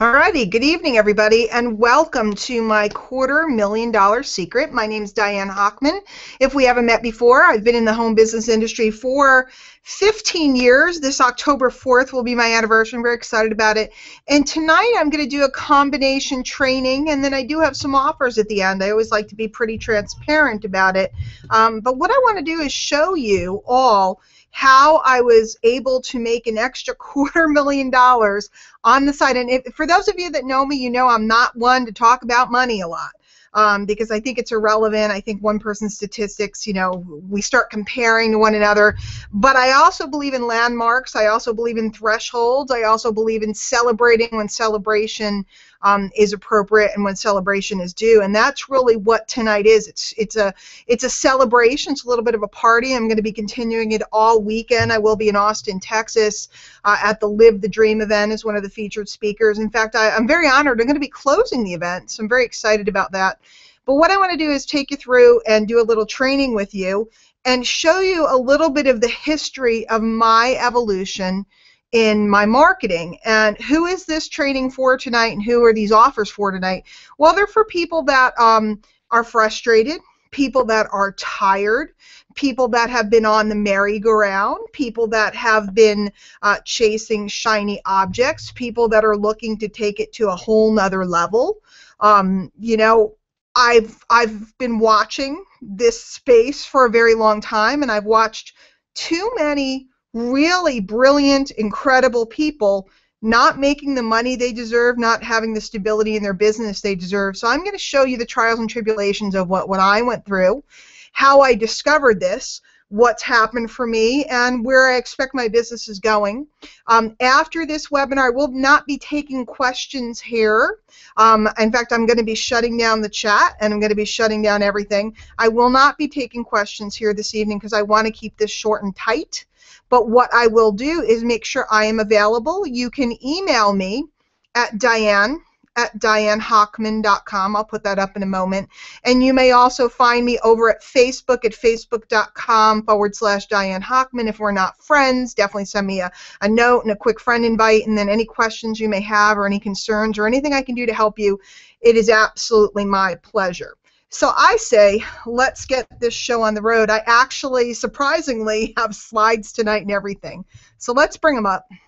Alrighty, good evening, everybody, and welcome to my $250,000 secret. My name is Diane Hochman. If we haven't met before, I've been in the home business industry for 15 years. This October 4th will be my anniversary. I'm very excited about it. And tonight I'm going to do a combination training, and then I do have some offers at the end. I always like to be pretty transparent about it. But what I want to do is show you all how I was able to make an extra $250,000 on the side. And for those of you that know me, you know I'm not one to talk about money a lot. Because I think it's irrelevant. I think one person's statistics, we start comparing to one another. But I also believe in landmarks. I also believe in thresholds. I also believe in celebrating when celebration is appropriate and when celebration is due. And that's really what tonight is. It's a celebration. It's a little bit of a party. I'm going to be continuing it all weekend. I will be in Austin, Texas, at the Live the Dream event as one of the featured speakers. In fact, I'm very honored. I'm going to be closing the event, so I'm very excited about that. But what I want to do is take you through and do a little training with you and show you a little bit of the history of my evolution in my marketing. And who is this training for tonight, and who are these offers for tonight? Well, they're for people that are frustrated, people that are tired, people that have been on the merry-go-round, people that have been chasing shiny objects, people that are looking to take it to a whole nother level. I've been watching this space for a very long time, and I've watched too many really brilliant, incredible people not making the money they deserve, not having the stability in their business they deserve. So I'm going to show you the trials and tribulations of what I went through, how I discovered this, what's happened for me, and where I expect my business is going. After this webinar, I will not be taking questions here. In fact, I'm going to be shutting down the chat, and I'm going to be shutting down everything. I will not be taking questions here this evening because I want to keep this short and tight. But what I will do is make sure I am available. You can email me at dianehochman.com. I'll put that up in a moment. And you may also find me over at Facebook at facebook.com/Diane Hochman. If we're not friends, definitely send me a note and a quick friend invite. And then any questions you may have or any concerns or anything I can do to help you, it is absolutely my pleasure. So I say, let's get this show on the road. I actually, surprisingly, have slides tonight and everything. So let's bring them up. And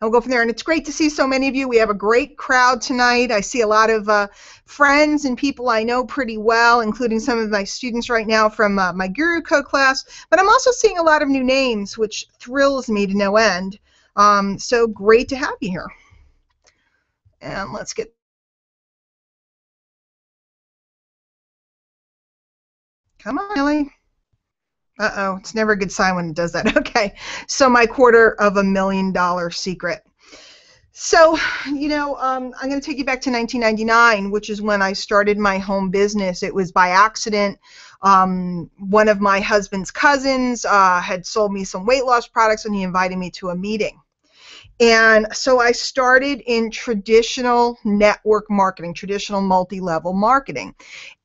we'll go from there. And it's great to see so many of you. We have a great crowd tonight. I see a lot of friends and people I know pretty well, including some of my students right now from my Guru Code class. But I'm also seeing a lot of new names, which thrills me to no end. So great to have you here. And let's get Come on, Ellie. Uh-oh, it's never a good sign when it does that. Okay, so my $250,000 secret. So, I'm going to take you back to 1999, which is when I started my home business. It was by accident. One of my husband's cousins had sold me some weight loss products, and he invited me to a meeting. And so I started in traditional network marketing, traditional multi-level marketing.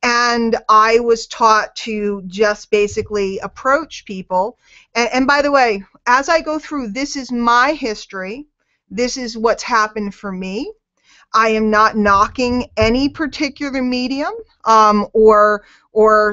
And I was taught to just basically approach people. And by the way, as I go through, this is my history. This is what's happened for me. I am not knocking any particular medium or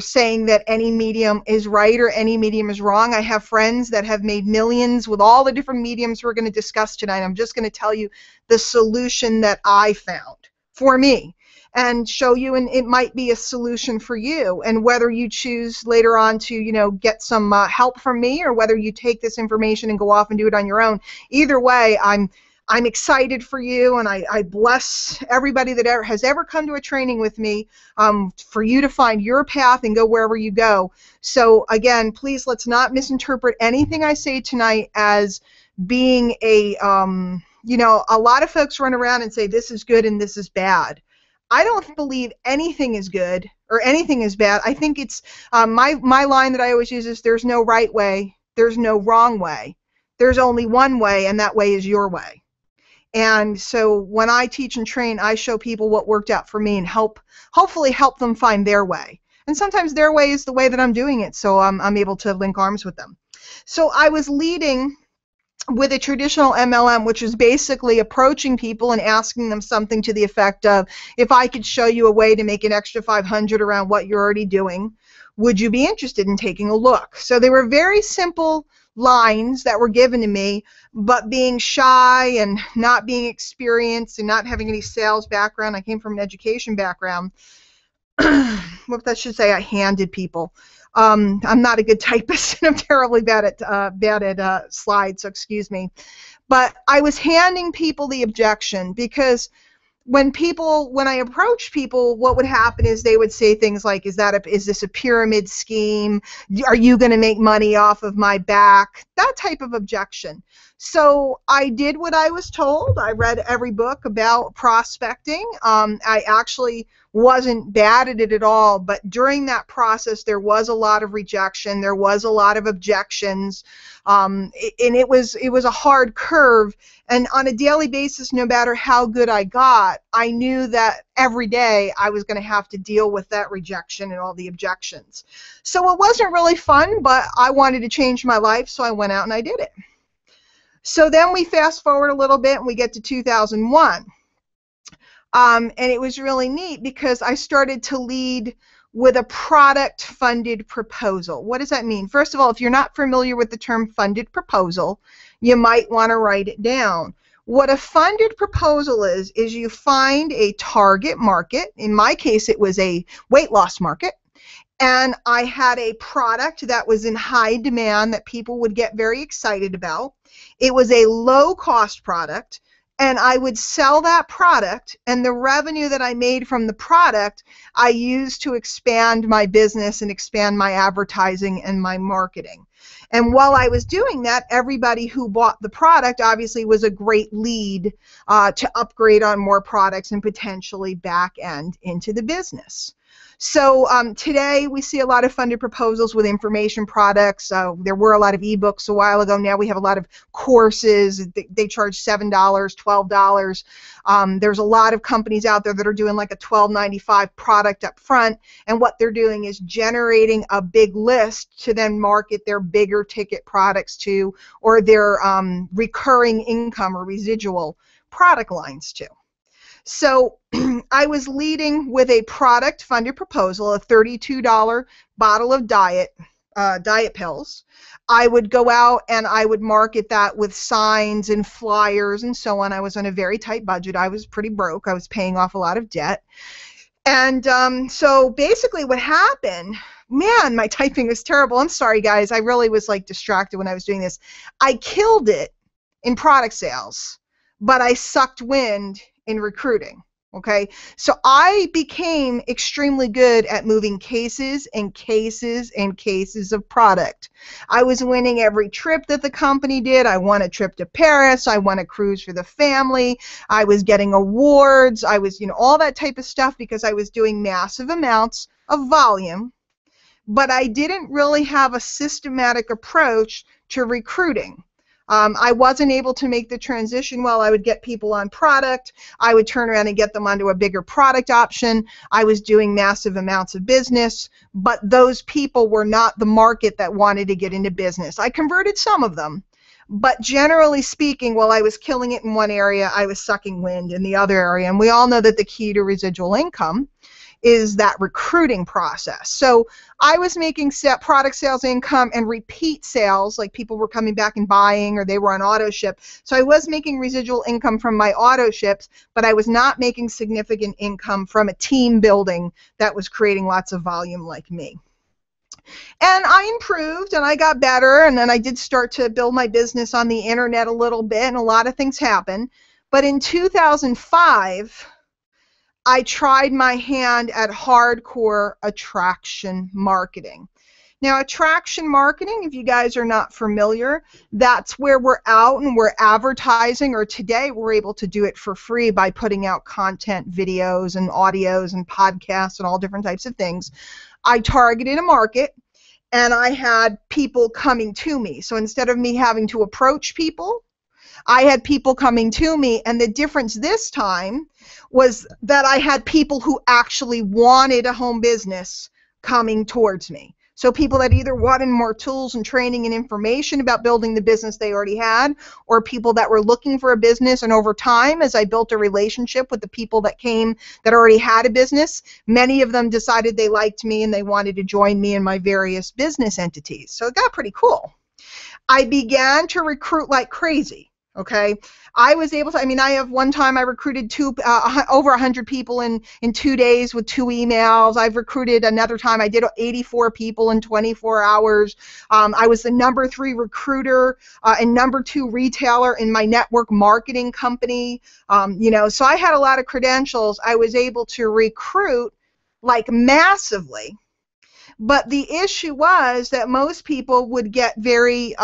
saying that any medium is right or any medium is wrong. I have friends that have made millions with all the different mediums we're going to discuss tonight. I'm just going to tell you the solution that I found for me and show you, and it might be a solution for you. And whether you choose later on to, get some help from me, or whether you take this information and go off and do it on your own, either way, I'm excited for you, and I bless everybody that has ever come to a training with me for you to find your path and go wherever you go. So again, please, let's not misinterpret anything I say tonight as being a lot of folks run around and say this is good and this is bad. I don't believe anything is good or anything is bad. I think it's my line that I always use is there's no right way, there's no wrong way. There's only one way, and that way is your way. And so when I teach and train, I show people what worked out for me and hopefully help them find their way. And sometimes their way is the way that I'm doing it, so I'm able to link arms with them. So I was leading with a traditional MLM, which is basically approaching people and asking them something to the effect of, if I could show you a way to make an extra 500 around what you're already doing, would you be interested in taking a look? So they were very simple lines that were given to me, but being shy and not being experienced and not having any sales background, I came from an education background. What I should say, I handed people. I'm not a good typist, and I'm terribly bad at slides, so excuse me. But I was handing people the objection, because when I approached people, what would happen is they would say things like, is this a pyramid scheme? Are you going to make money off of my back? That type of objection. So I did what I was told. I read every book about prospecting. I actually wasn't bad at it at all, but during that process there was a lot of rejection, there was a lot of objections, and it was a hard curve. And on a daily basis, no matter how good I got, I knew that every day I was going to have to deal with that rejection and all the objections. So it wasn't really fun, but I wanted to change my life, so I went out and I did it. So then we fast forward a little bit and we get to 2001. And it was really neat because I started to lead with a product-funded proposal. What does that mean? First of all, if you're not familiar with the term funded proposal, you might want to write it down. What a funded proposal is you find a target market. In my case, it was a weight loss market. And I had a product that was in high demand that people would get very excited about. It was a low-cost product, and I would sell that product, and the revenue that I made from the product I used to expand my business and expand my advertising and my marketing. And while I was doing that, everybody who bought the product obviously was a great lead to upgrade on more products and potentially back end into the business. So today we see a lot of funded proposals with information products. There were a lot of ebooks a while ago. Now we have a lot of courses. They charge $7, $12. There's a lot of companies out there that are doing like a $12.95 product up front, and what they're doing is generating a big list to then market their bigger ticket products to, or their recurring income or residual product lines to. So I was leading with a product-funded proposal, a $32 bottle of diet pills. I would go out and I would market that with signs and flyers and so on. I was on a very tight budget. I was pretty broke. I was paying off a lot of debt. And so basically what happened, man, my typing was terrible. I'm sorry, guys. I really was like distracted when I was doing this. I killed it in product sales, but I sucked wind in recruiting. Okay, so I became extremely good at moving cases and cases and cases of product. I was winning every trip that the company did. I won a trip to Paris. I won a cruise for the family. I was getting awards. I was, all that type of stuff because I was doing massive amounts of volume, but I didn't really have a systematic approach to recruiting. I wasn't able to make the transition. Well, I would get people on product. I would turn around and get them onto a bigger product option. I was doing massive amounts of business, but those people were not the market that wanted to get into business. I converted some of them, but generally speaking, while I was killing it in one area, I was sucking wind in the other area. And we all know that the key to residual income is that recruiting process. So I was making product sales income and repeat sales, like people were coming back and buying or they were on auto ship. So I was making residual income from my auto ships, but I was not making significant income from a team building that was creating lots of volume like me. And I improved and I got better, and then I did start to build my business on the internet a little bit, and a lot of things happened. But in 2005, I tried my hand at hardcore attraction marketing. Now, attraction marketing, if you guys are not familiar, that's where we're out and we're advertising, or today we're able to do it for free by putting out content, videos, and audios, and podcasts, and all different types of things. I targeted a market, and I had people coming to me. So instead of me having to approach people, I had people coming to me, and the difference this time was that I had people who actually wanted a home business coming towards me. So people that either wanted more tools and training and information about building the business they already had, or people that were looking for a business. And over time, as I built a relationship with the people that came that already had a business, many of them decided they liked me and they wanted to join me in my various business entities. So it got pretty cool. I began to recruit like crazy. Okay, I was able to. I mean, I have one time I recruited over 100 people in 2 days with 2 emails. I've recruited another time. I did 84 people in 24 hours. I was the #3 recruiter and #2 retailer in my network marketing company. So I had a lot of credentials. I was able to recruit like massively. But the issue was that most people would get very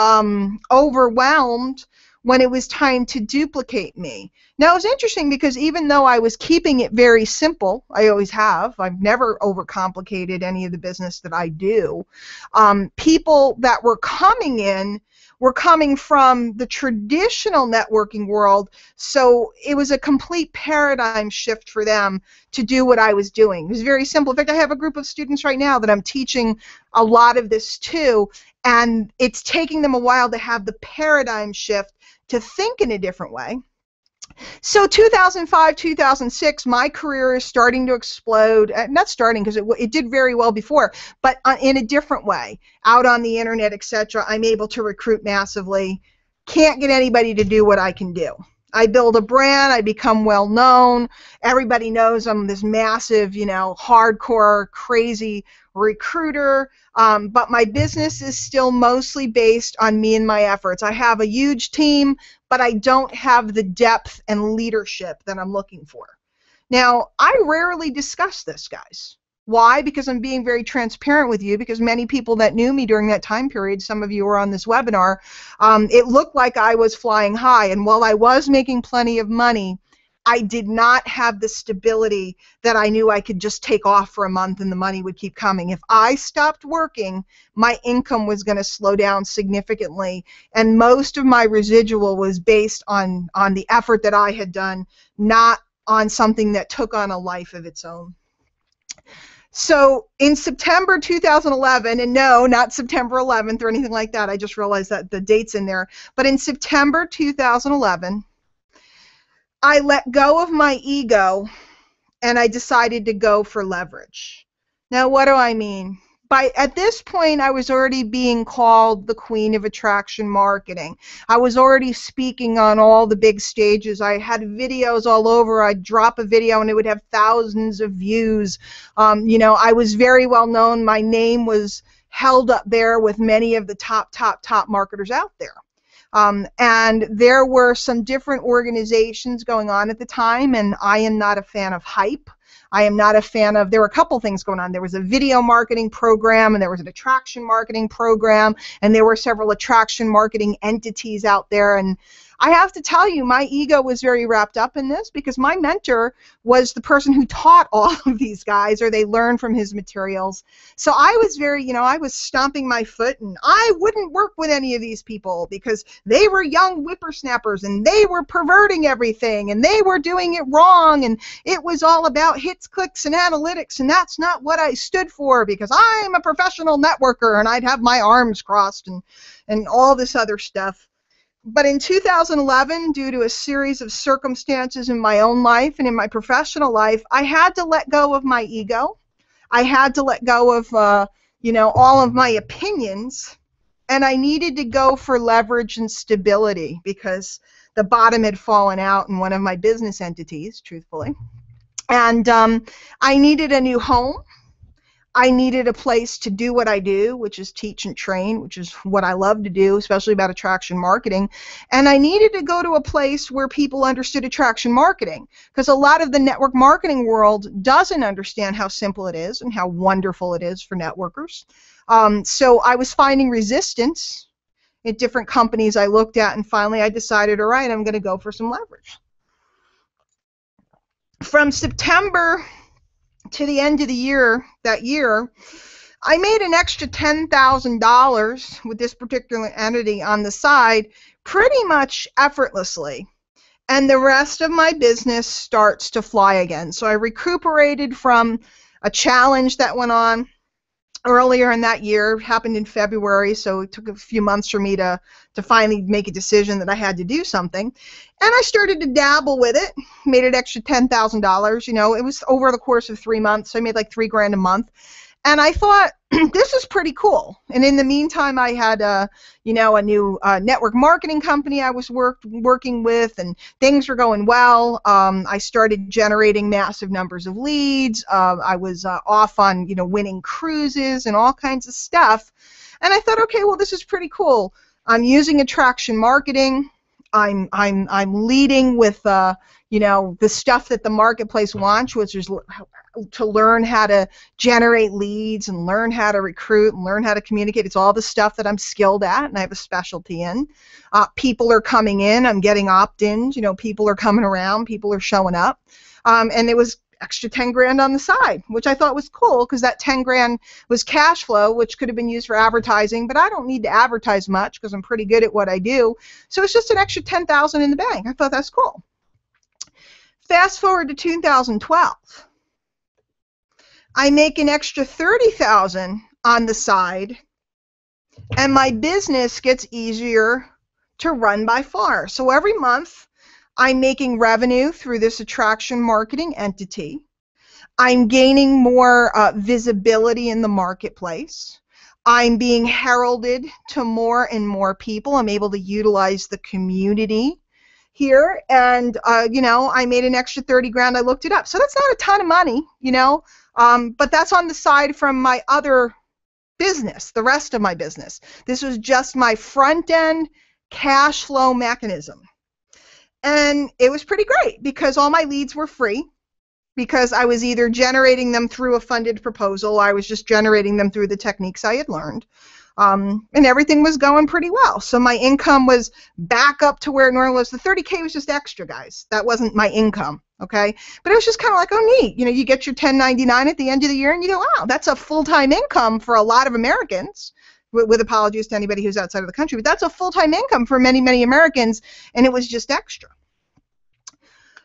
overwhelmed when it was time to duplicate me. Now, it was interesting because even though I was keeping it very simple, I always have, I've never overcomplicated any of the business that I do, people that were coming in were coming from the traditional networking world, so it was a complete paradigm shift for them to do what I was doing. It was very simple. In fact, I have a group of students right now that I'm teaching a lot of this to, and it's taking them a while to have the paradigm shift to think in a different way. So 2005, 2006, my career is starting to explode. Not starting because it did very well before, but in a different way. Out on the internet, etc., I'm able to recruit massively. Can't get anybody to do what I can do. I build a brand, I become well known, everybody knows I'm this massive, hardcore, crazy recruiter, but my business is still mostly based on me and my efforts. I have a huge team, but I don't have the depth and leadership that I'm looking for. Now, I rarely discuss this, guys. Why? Because I'm being very transparent with you, because many people that knew me during that time period, some of you were on this webinar, it looked like I was flying high. And while I was making plenty of money, I did not have the stability that I knew I could just take off for a month and the money would keep coming. If I stopped working, my income was going to slow down significantly. And most of my residual was based on the effort that I had done, not on something that took on a life of its own. So in September 2011, and no, not September 11th or anything like that, I just realized that the date's in there, but in September 2011, I let go of my ego and I decided to go for leverage. Now, what do I mean? At this point, I was already being called the queen of attraction marketing. I was already speaking on all the big stages. I had videos all over. I'd drop a video and it would have thousands of views. I was very well known. My name was held up there with many of the top marketers out there. And there were some different organizations going on at the time, and I am not a fan of hype. I am not a fan of, there were a couple things going on. There was a video marketing program, and there was an attraction marketing program, and there were several attraction marketing entities out there. And I have to tell you, my ego was very wrapped up in this because my mentor was the person who taught all of these guys, or they learned from his materials. So I was very, I was stomping my foot, and I wouldn't work with any of these people because they were young whippersnappers, and they were perverting everything, and they were doing it wrong, and it was all about hits, clicks, and analytics, and that's not what I stood for because I'm a professional networker, and I'd have my arms crossed and all this other stuff. But in 2011, due to a series of circumstances in my own life and in my professional life, I had to let go of my ego. I had to let go of, all of my opinions, and I needed to go for leverage and stability because the bottom had fallen out in one of my business entities, truthfully. And I needed a new home. I needed a place to do what I do, which is teach and train, which is what I love to do, especially about attraction marketing. And I needed to go to a place where people understood attraction marketing, because a lot of the network marketing world doesn't understand how simple it is and how wonderful it is for networkers. So I was finding resistance at different companies I looked at, and finally I decided, all right, I'm going to go for some leverage. From September to the end of the year, that year, I made an extra $10,000 with this particular entity on the side pretty much effortlessly. And the rest of my business starts to fly again. So I recuperated from a challenge that went on. earlier in that year. It happened in February, so it took a few months for me to finally make a decision that I had to do something. And I started to dabble with it, made an extra $10,000. You know, it was over the course of 3 months, so I made like $3,000 a month. And I thought, this is pretty cool. And in the meantime, I had a new network marketing company I was working with, and things were going well. I started generating massive numbers of leads. I was off on winning cruises and all kinds of stuff. And I thought, okay, well, this is pretty cool. I'm using attraction marketing. I'm leading with the stuff that the marketplace wants, which is to learn how to generate leads and learn how to recruit and learn how to communicate. It's all the stuff that I'm skilled at and I have a specialty in. People are coming in. I'm getting opt-ins. People are coming around. People are showing up. And it was extra $10,000 on the side, which I thought was cool because that $10,000 was cash flow, which could have been used for advertising, but I don't need to advertise much because I'm pretty good at what I do. So it's just an extra $10,000 in the bank. I thought that's cool. Fast forward to 2012. I make an extra $30,000 on the side, and my business gets easier to run by far. So every month, I'm making revenue through this attraction marketing entity. I'm gaining more visibility in the marketplace. I'm being heralded to more and more people. I'm able to utilize the community here, and I made an extra $30,000. I looked it up. So that's not a ton of money, but that's on the side from my other business, the rest of my business. This was just my front end cash flow mechanism. And it was pretty great because all my leads were free, because I was either generating them through a funded proposal, or I was just generating them through the techniques I had learned. And everything was going pretty well. So my income was back up to where it normally was. The $30K was just extra, guys. That wasn't my income, okay? But it was just kind of like, oh, neat. You get your 1099 at the end of the year, and you go, wow, that's a full-time income for a lot of Americans. With apologies to anybody who's outside of the country, but that's a full-time income for many, many Americans, and it was just extra.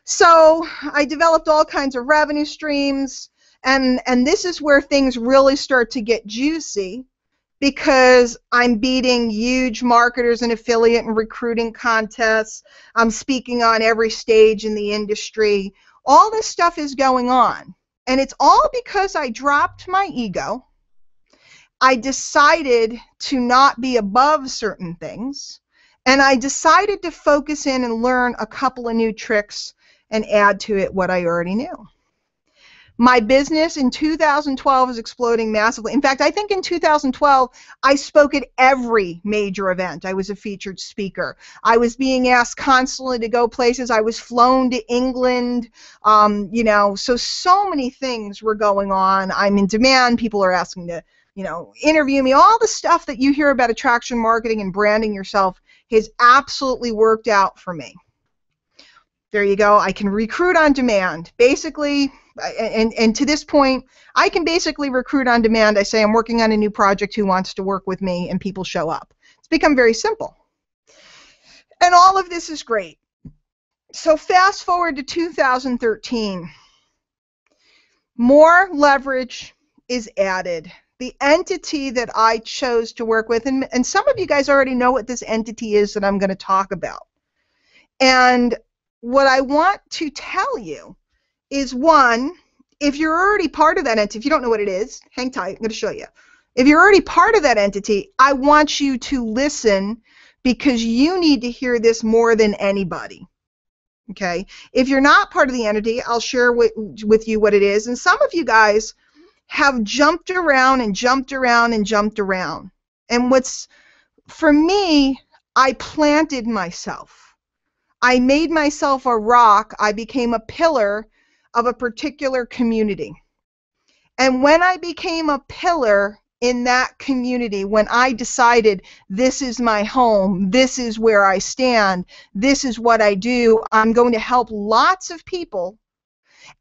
So I developed all kinds of revenue streams, and this is where things really start to get juicy, because I'm beating huge marketers and affiliate and recruiting contests. I'm speaking on every stage in the industry. All this stuff is going on, and it's all because I dropped my ego. I decided to not be above certain things, and I decided to focus in and learn a couple of new tricks and add to it what I already knew. My business in 2012 is exploding massively. In fact, I think in 2012, I spoke at every major event. I was a featured speaker. I was being asked constantly to go places. I was flown to England. So many things were going on. I'm in demand. People are asking to interview me. All the stuff that you hear about attraction marketing and branding yourself has absolutely worked out for me. There you go. I can recruit on demand. Basically, and to this point, I can basically recruit on demand. I say I'm working on a new project, who wants to work with me, and people show up. It's become very simple. And all of this is great. So fast forward to 2013. More leverage is added. The entity that I chose to work with, and some of you guys already know what this entity is that I'm going to talk about. And what I want to tell you is, one, if you're already part of that entity, if you don't know what it is, hang tight, I'm going to show you. If you're already part of that entity, I want you to listen, because you need to hear this more than anybody. Okay? If you're not part of the entity, I'll share with you what it is. And some of you guys have jumped around and jumped around and jumped around. And for me, I planted myself. I made myself a rock. I became a pillar of a particular community. And when I became a pillar in that community, when I decided this is my home, this is where I stand, this is what I do, I'm going to help lots of people,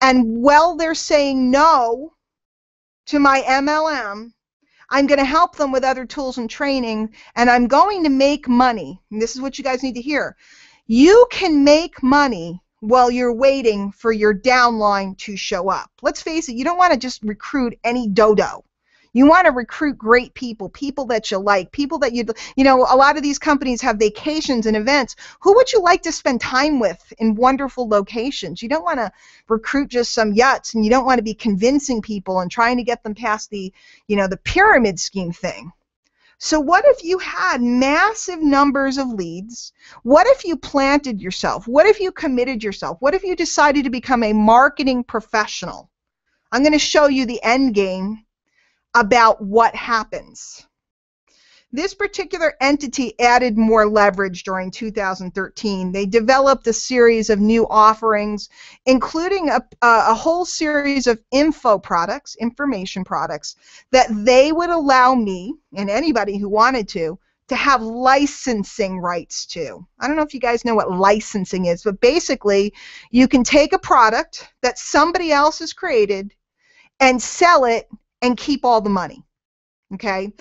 and while they're saying no to my MLM, I'm going to help them with other tools and training, and I'm going to make money. And this is what you guys need to hear. You can make money while you're waiting for your downline to show up. Let's face it, you don't want to just recruit any dodo. You want to recruit great people, people that you like, people that you know, a lot of these companies have vacations and events. Who would you like to spend time with in wonderful locations? You don't want to recruit just some yuts, and you don't want to be convincing people and trying to get them past the, you know, the pyramid scheme thing. So what if you had massive numbers of leads? What if you planted yourself? What if you committed yourself? What if you decided to become a marketing professional? I'm going to show you the end game about what happens. This particular entity added more leverage during 2013. They developed a series of new offerings, including a whole series of info products, information products, that they would allow me and anybody who wanted to have licensing rights to. I don't know if you guys know what licensing is, but basically you can take a product that somebody else has created and sell it and keep all the money. Okay?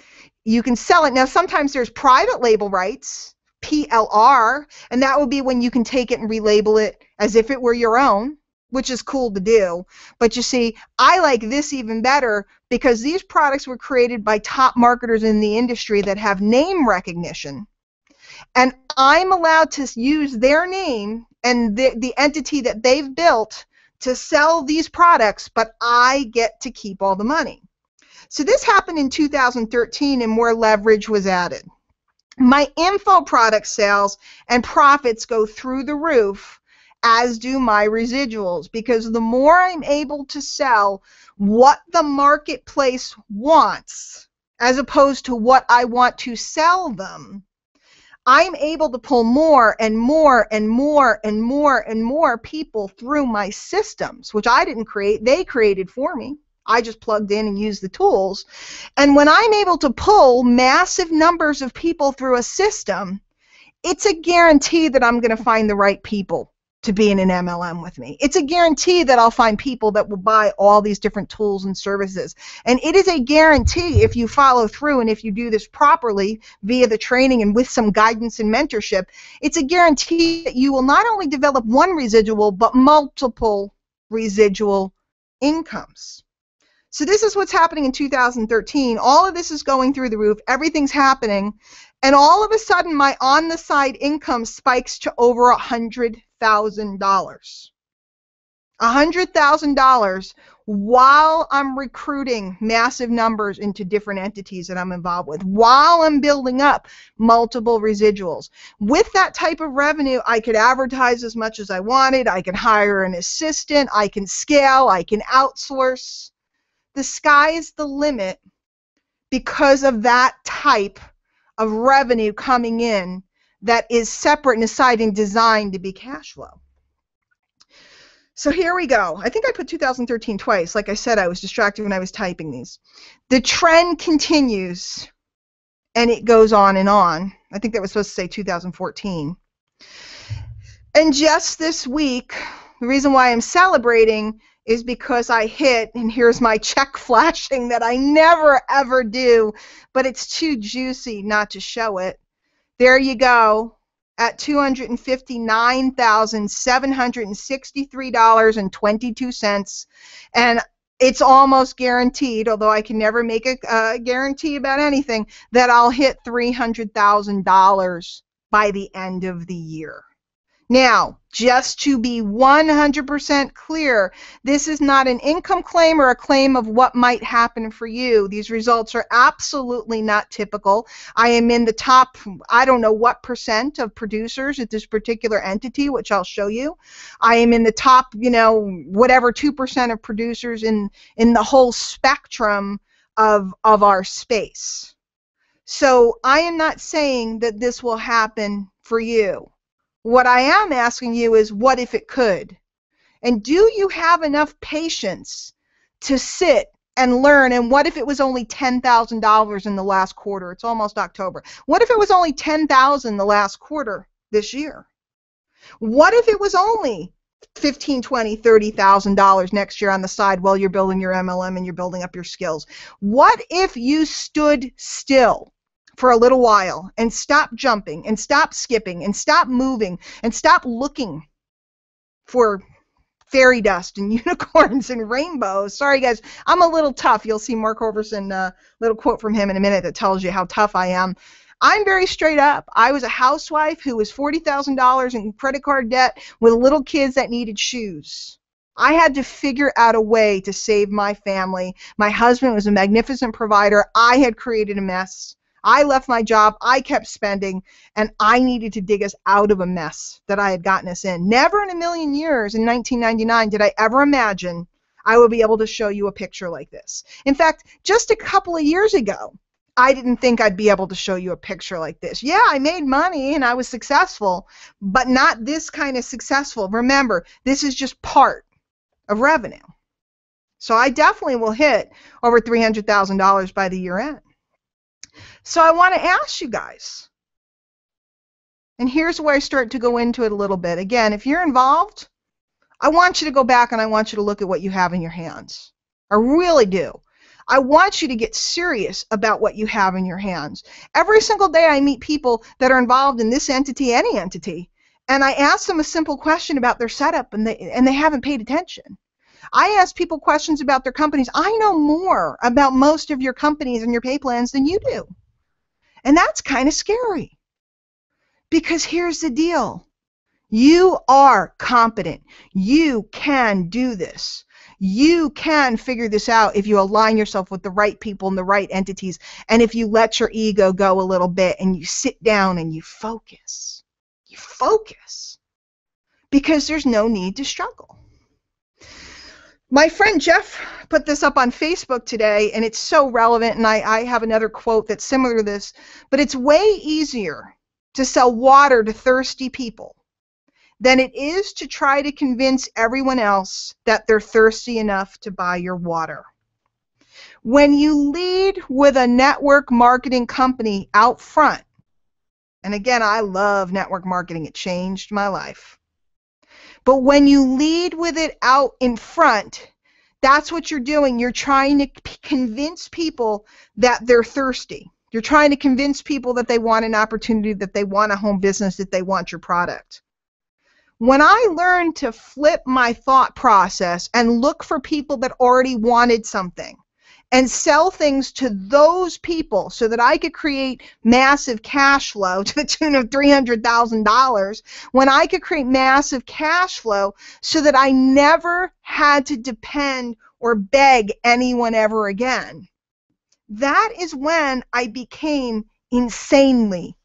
You can sell it. Now, sometimes there's private label rights, PLR, and that would be when you can take it and relabel it as if it were your own, which is cool to do. But you see, I like this even better because these products were created by top marketers in the industry that have name recognition. And I'm allowed to use their name and the entity that they've built to sell these products, but I get to keep all the money. So this happened in 2013 and more leverage was added. My info product sales and profits go through the roof, as do my residuals, because the more I'm able to sell what the marketplace wants as opposed to what I want to sell them, I'm able to pull more and more and more and more and more people through my systems, which I didn't create, they created for me. I just plugged in and used the tools. And when I'm able to pull massive numbers of people through a system, it's a guarantee that I'm going to find the right people to be in an MLM with me. It's a guarantee that I'll find people that will buy all these different tools and services. And it is a guarantee, if you follow through and if you do this properly via the training and with some guidance and mentorship, it's a guarantee that you will not only develop one residual, but multiple residual incomes. So this is what's happening in 2013. All of this is going through the roof. Everything's happening. And all of a sudden, my on-the-side income spikes to over $100,000. $100,000 while I'm recruiting massive numbers into different entities that I'm involved with, while I'm building up multiple residuals. With that type of revenue, I could advertise as much as I wanted. I can hire an assistant. I can scale. I can outsource. The sky's the limit because of that type of revenue coming in that is separate and aside and designed to be cash flow. So here we go. I think I put 2013 twice. Like I said, I was distracted when I was typing these. The trend continues, and it goes on and on. I think that was supposed to say 2014. And just this week, the reason why I'm celebrating is because I hit, and here's my check flashing that I never ever do, but it's too juicy not to show it. There you go, at $259,763.22, and it's almost guaranteed, although I can never make a guarantee about anything, that I'll hit $300,000 by the end of the year. Now, just to be 100% clear, this is not an income claim or a claim of what might happen for you. These results are absolutely not typical. I am in the top, I don't know what percent of producers at this particular entity, which I'll show you. I am in the top, you know, whatever 2% of producers in the whole spectrum of our space. So I am not saying that this will happen for you. What I am asking you is, what if it could? And do you have enough patience to sit and learn? And what if it was only $10,000 in the last quarter? It's almost October. What if it was only $10,000 the last quarter this year? What if it was only $15,000, $20,000, $30,000 next year on the side while you're building your MLM and you're building up your skills? What if you stood still for a little while and stop jumping and stop skipping and stop moving and stop looking for fairy dust and unicorns and rainbows. Sorry, guys, I'm a little tough. You'll see Mark Overson, little quote from him in a minute that tells you how tough I am. I'm very straight up. I was a housewife who was $40,000 in credit card debt with little kids that needed shoes. I had to figure out a way to save my family. My husband was a magnificent provider. I had created a mess. I left my job. I kept spending, and I needed to dig us out of a mess that I had gotten us in. Never in a million years in 1999 did I ever imagine I would be able to show you a picture like this. In fact, just a couple of years ago, I didn't think I'd be able to show you a picture like this. Yeah, I made money and I was successful, but not this kind of successful. Remember, this is just part of revenue. So I definitely will hit over $300,000 by the year end. So I want to ask you guys, and here's where I start to go into it a little bit. Again, if you're involved, I want you to go back and I want you to look at what you have in your hands. I really do. I want you to get serious about what you have in your hands. Every single day I meet people that are involved in this entity, any entity, and I ask them a simple question about their setup, and they haven't paid attention. I ask people questions about their companies. I know more about most of your companies and your pay plans than you do. And that's kind of scary. Because here's the deal. You are competent. You can do this. You can figure this out if you align yourself with the right people and the right entities, and if you let your ego go a little bit and you sit down and you focus. You focus. Because there's no need to struggle. My friend Jeff put this up on Facebook today, and it's so relevant, and I have another quote that's similar to this, but it's way easier to sell water to thirsty people than it is to try to convince everyone else that they're thirsty enough to buy your water. When you lead with a network marketing company out front, and again, I love network marketing, it changed my life. But when you lead with it out in front, that's what you're doing. You're trying to convince people that they're thirsty. You're trying to convince people that they want an opportunity, that they want a home business, that they want your product. When I learned to flip my thought process and look for people that already wanted something and sell things to those people so that I could create massive cash flow to the tune of $300,000, when I could create massive cash flow so that I never had to depend or beg anyone ever again, that is when I became insanely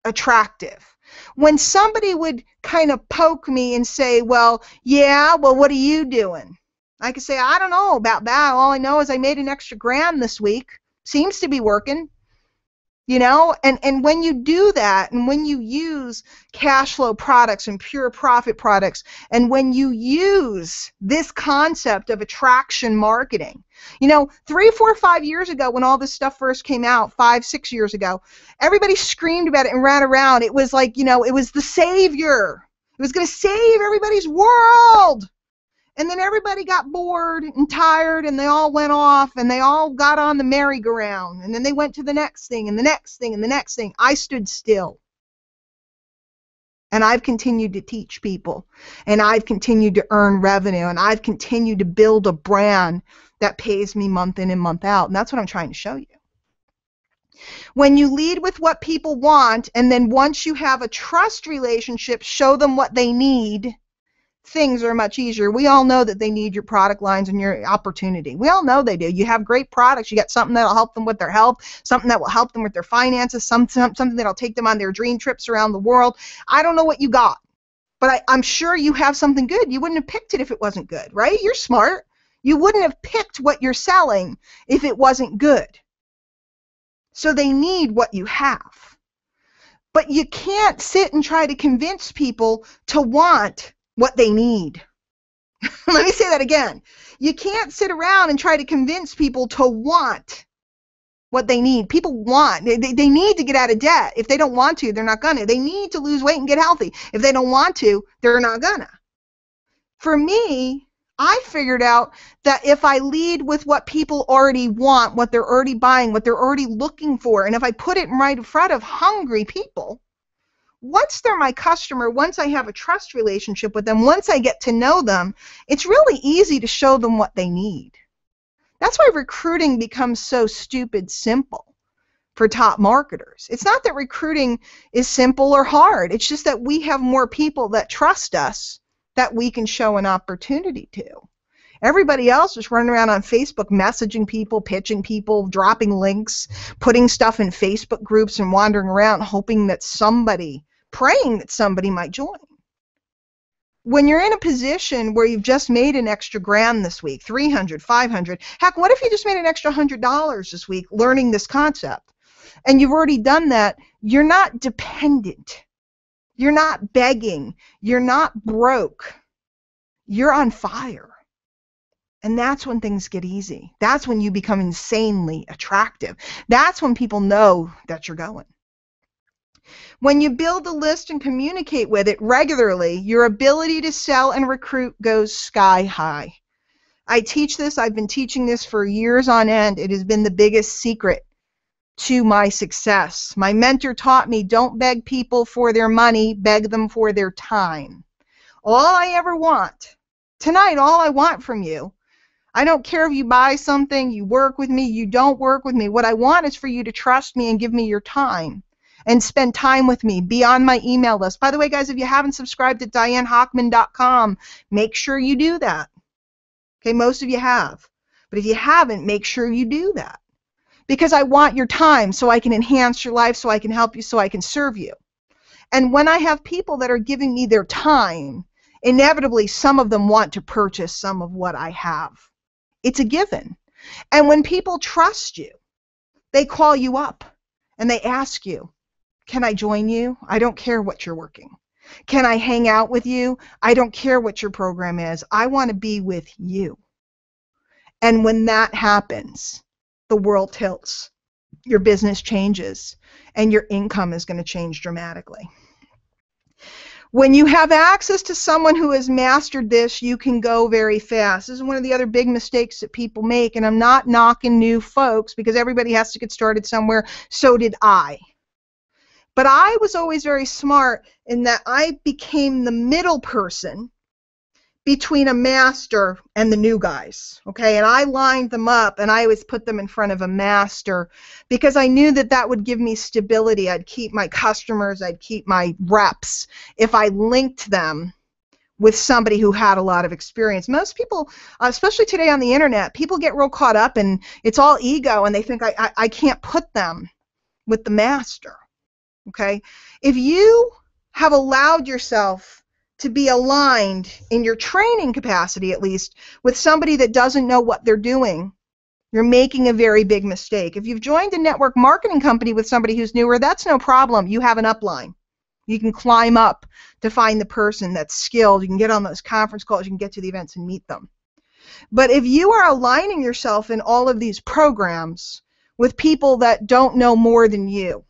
attractive. When somebody would kind of poke me and say, well, what are you doing? I could say, I don't know about that. All I know is I made an extra grand this week. Seems to be working. You know, and when you do that, and when you use cash flow products and pure profit products, and when you use this concept of attraction marketing, you know, 3, 4, 5 years ago when all this stuff first came out, 5, 6 years ago, everybody screamed about it and ran around. It was like, you know, it was the savior. It was going to save everybody's world. And then everybody got bored and tired, and they all went off, and they all got on the merry-go-round, and then they went to the next thing, and the next thing, and the next thing. I stood still. And I've continued to teach people, and I've continued to earn revenue, and I've continued to build a brand that pays me month in and month out, and that's what I'm trying to show you. When you lead with what people want, and then once you have a trust relationship, show them what they need, things are much easier. We all know that they need your product lines and your opportunity. We all know they do. You have great products. You got something that will help them with their health, something that will help them with their finances, something that will take them on their dream trips around the world. I don't know what you got, but I'm sure you have something good. You wouldn't have picked it if it wasn't good, right? You're smart. You wouldn't have picked what you're selling if it wasn't good. So they need what you have. But you can't sit and try to convince people to want what they need. Let me say that again. You can't sit around and try to convince people to want what they need. People want, they need to get out of debt. If they don't want to, they're not gonna. They need to lose weight and get healthy. If they don't want to, they're not gonna. For me, I figured out that if I lead with what people already want, what they're already buying, what they're already looking for, and if I put it right in front of hungry people, once they're my customer, once I have a trust relationship with them, once I get to know them, it's really easy to show them what they need. That's why recruiting becomes so stupid simple for top marketers. It's not that recruiting is simple or hard. It's just that we have more people that trust us that we can show an opportunity to. Everybody else is running around on Facebook messaging people, pitching people, dropping links, putting stuff in Facebook groups and wandering around hoping that somebody, praying that somebody might join. When you're in a position where you've just made an extra grand this week, 300, 500, heck, what if you just made an extra $100 this week learning this concept? And you've already done that, you're not dependent. You're not begging. You're not broke. You're on fire. And that's when things get easy. That's when you become insanely attractive. That's when people know that you're going. When you build a list and communicate with it regularly, your ability to sell and recruit goes sky high. I teach this. I've been teaching this for years on end. It has been the biggest secret to my success. My mentor taught me, don't beg people for their money, beg them for their time. All I ever want, tonight, all I want from you, I don't care if you buy something, you work with me, you don't work with me. What I want is for you to trust me and give me your time and spend time with me. Be on my email list. By the way, guys, if you haven't subscribed at DianeHochman.com, make sure you do that. Okay, most of you have. But if you haven't, make sure you do that. Because I want your time so I can enhance your life, so I can help you, so I can serve you. And when I have people that are giving me their time, inevitably some of them want to purchase some of what I have. It's a given. And when people trust you, they call you up and they ask you, can I join you? I don't care what you're working. Can I hang out with you? I don't care what your program is. I want to be with you. And when that happens, the world tilts. Your business changes and your income is going to change dramatically. When you have access to someone who has mastered this, you can go very fast. This is one of the other big mistakes that people make, and I'm not knocking new folks because everybody has to get started somewhere. So did I. But I was always very smart in that I became the middle person between a master and the new guys, okay? And I lined them up, and I always put them in front of a master because I knew that that would give me stability. I'd keep my customers, I'd keep my reps if I linked them with somebody who had a lot of experience. Most people, especially today on the internet, people get real caught up and it's all ego, and they think I can't put them with the master, okay? If you have allowed yourself to be aligned in your training capacity, at least, with somebody that doesn't know what they're doing, you're making a very big mistake. If you've joined a network marketing company with somebody who's newer, that's no problem. You have an upline. You can climb up to find the person that's skilled. You can get on those conference calls. You can get to the events and meet them. But if you are aligning yourself in all of these programs with people that don't know more than you,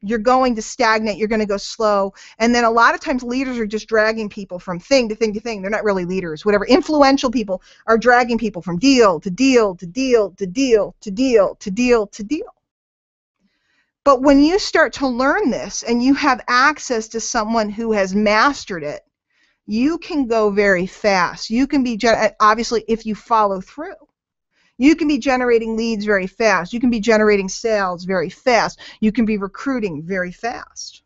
you're going to stagnate, you're going to go slow, and then a lot of times leaders are just dragging people from thing to thing to thing. They're not really leaders. Whatever, influential people are dragging people from deal to deal to deal to deal to deal to deal to deal. But when you start to learn this and you have access to someone who has mastered it, you can go very fast. You can be, obviously, if you follow through. You can be generating leads very fast. You can be generating sales very fast. You can be recruiting very fast.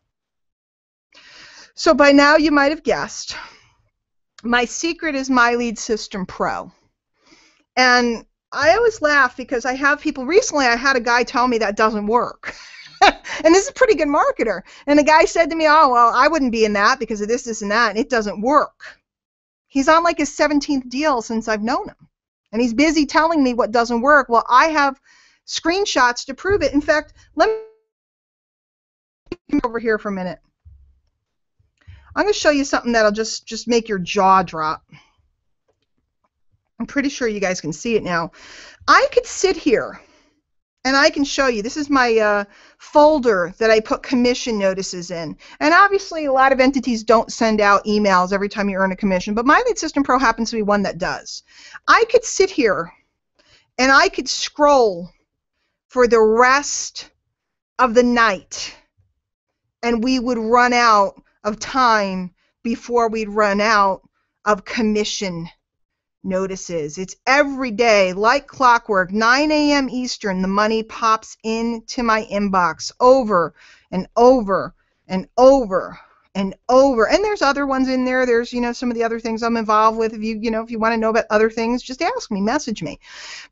So by now you might have guessed, my secret is My Lead System Pro. And I always laugh because I have people, recently I had a guy tell me that doesn't work. And this is a pretty good marketer. And the guy said to me, oh, well, I wouldn't be in that because of this, this, and that, and it doesn't work. He's on like his 17th deal since I've known him. And he's busy telling me what doesn't work. Well, I have screenshots to prove it. In fact, let me come over here for a minute. I'm going to show you something that'll just make your jaw drop. I'm pretty sure you guys can see it now. I could sit here and I can show you. This is my folder that I put commission notices in. And obviously, a lot of entities don't send out emails every time you earn a commission, but My Lead System Pro happens to be one that does. I could sit here and I could scroll for the rest of the night and we would run out of time before we'd run out of commission notices. It's every day, like clockwork, 9 a.m. Eastern, the money pops into my inbox over and over and over and over. And there's other ones in there. There's, some of the other things I'm involved with. If if you want to know about other things, just ask me, message me.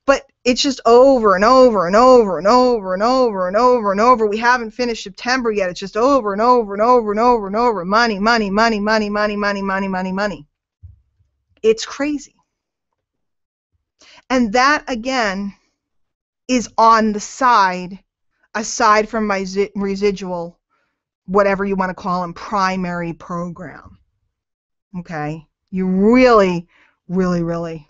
But it's just over and over and over and over and over and over and over. We haven't finished September yet. It's just over and over and over and over and over. Money, money, money, money, money, money, money, money, money. It's crazy. And that, again, is on the side, aside from my residual, whatever you want to call them, primary program. Okay? You really, really, really.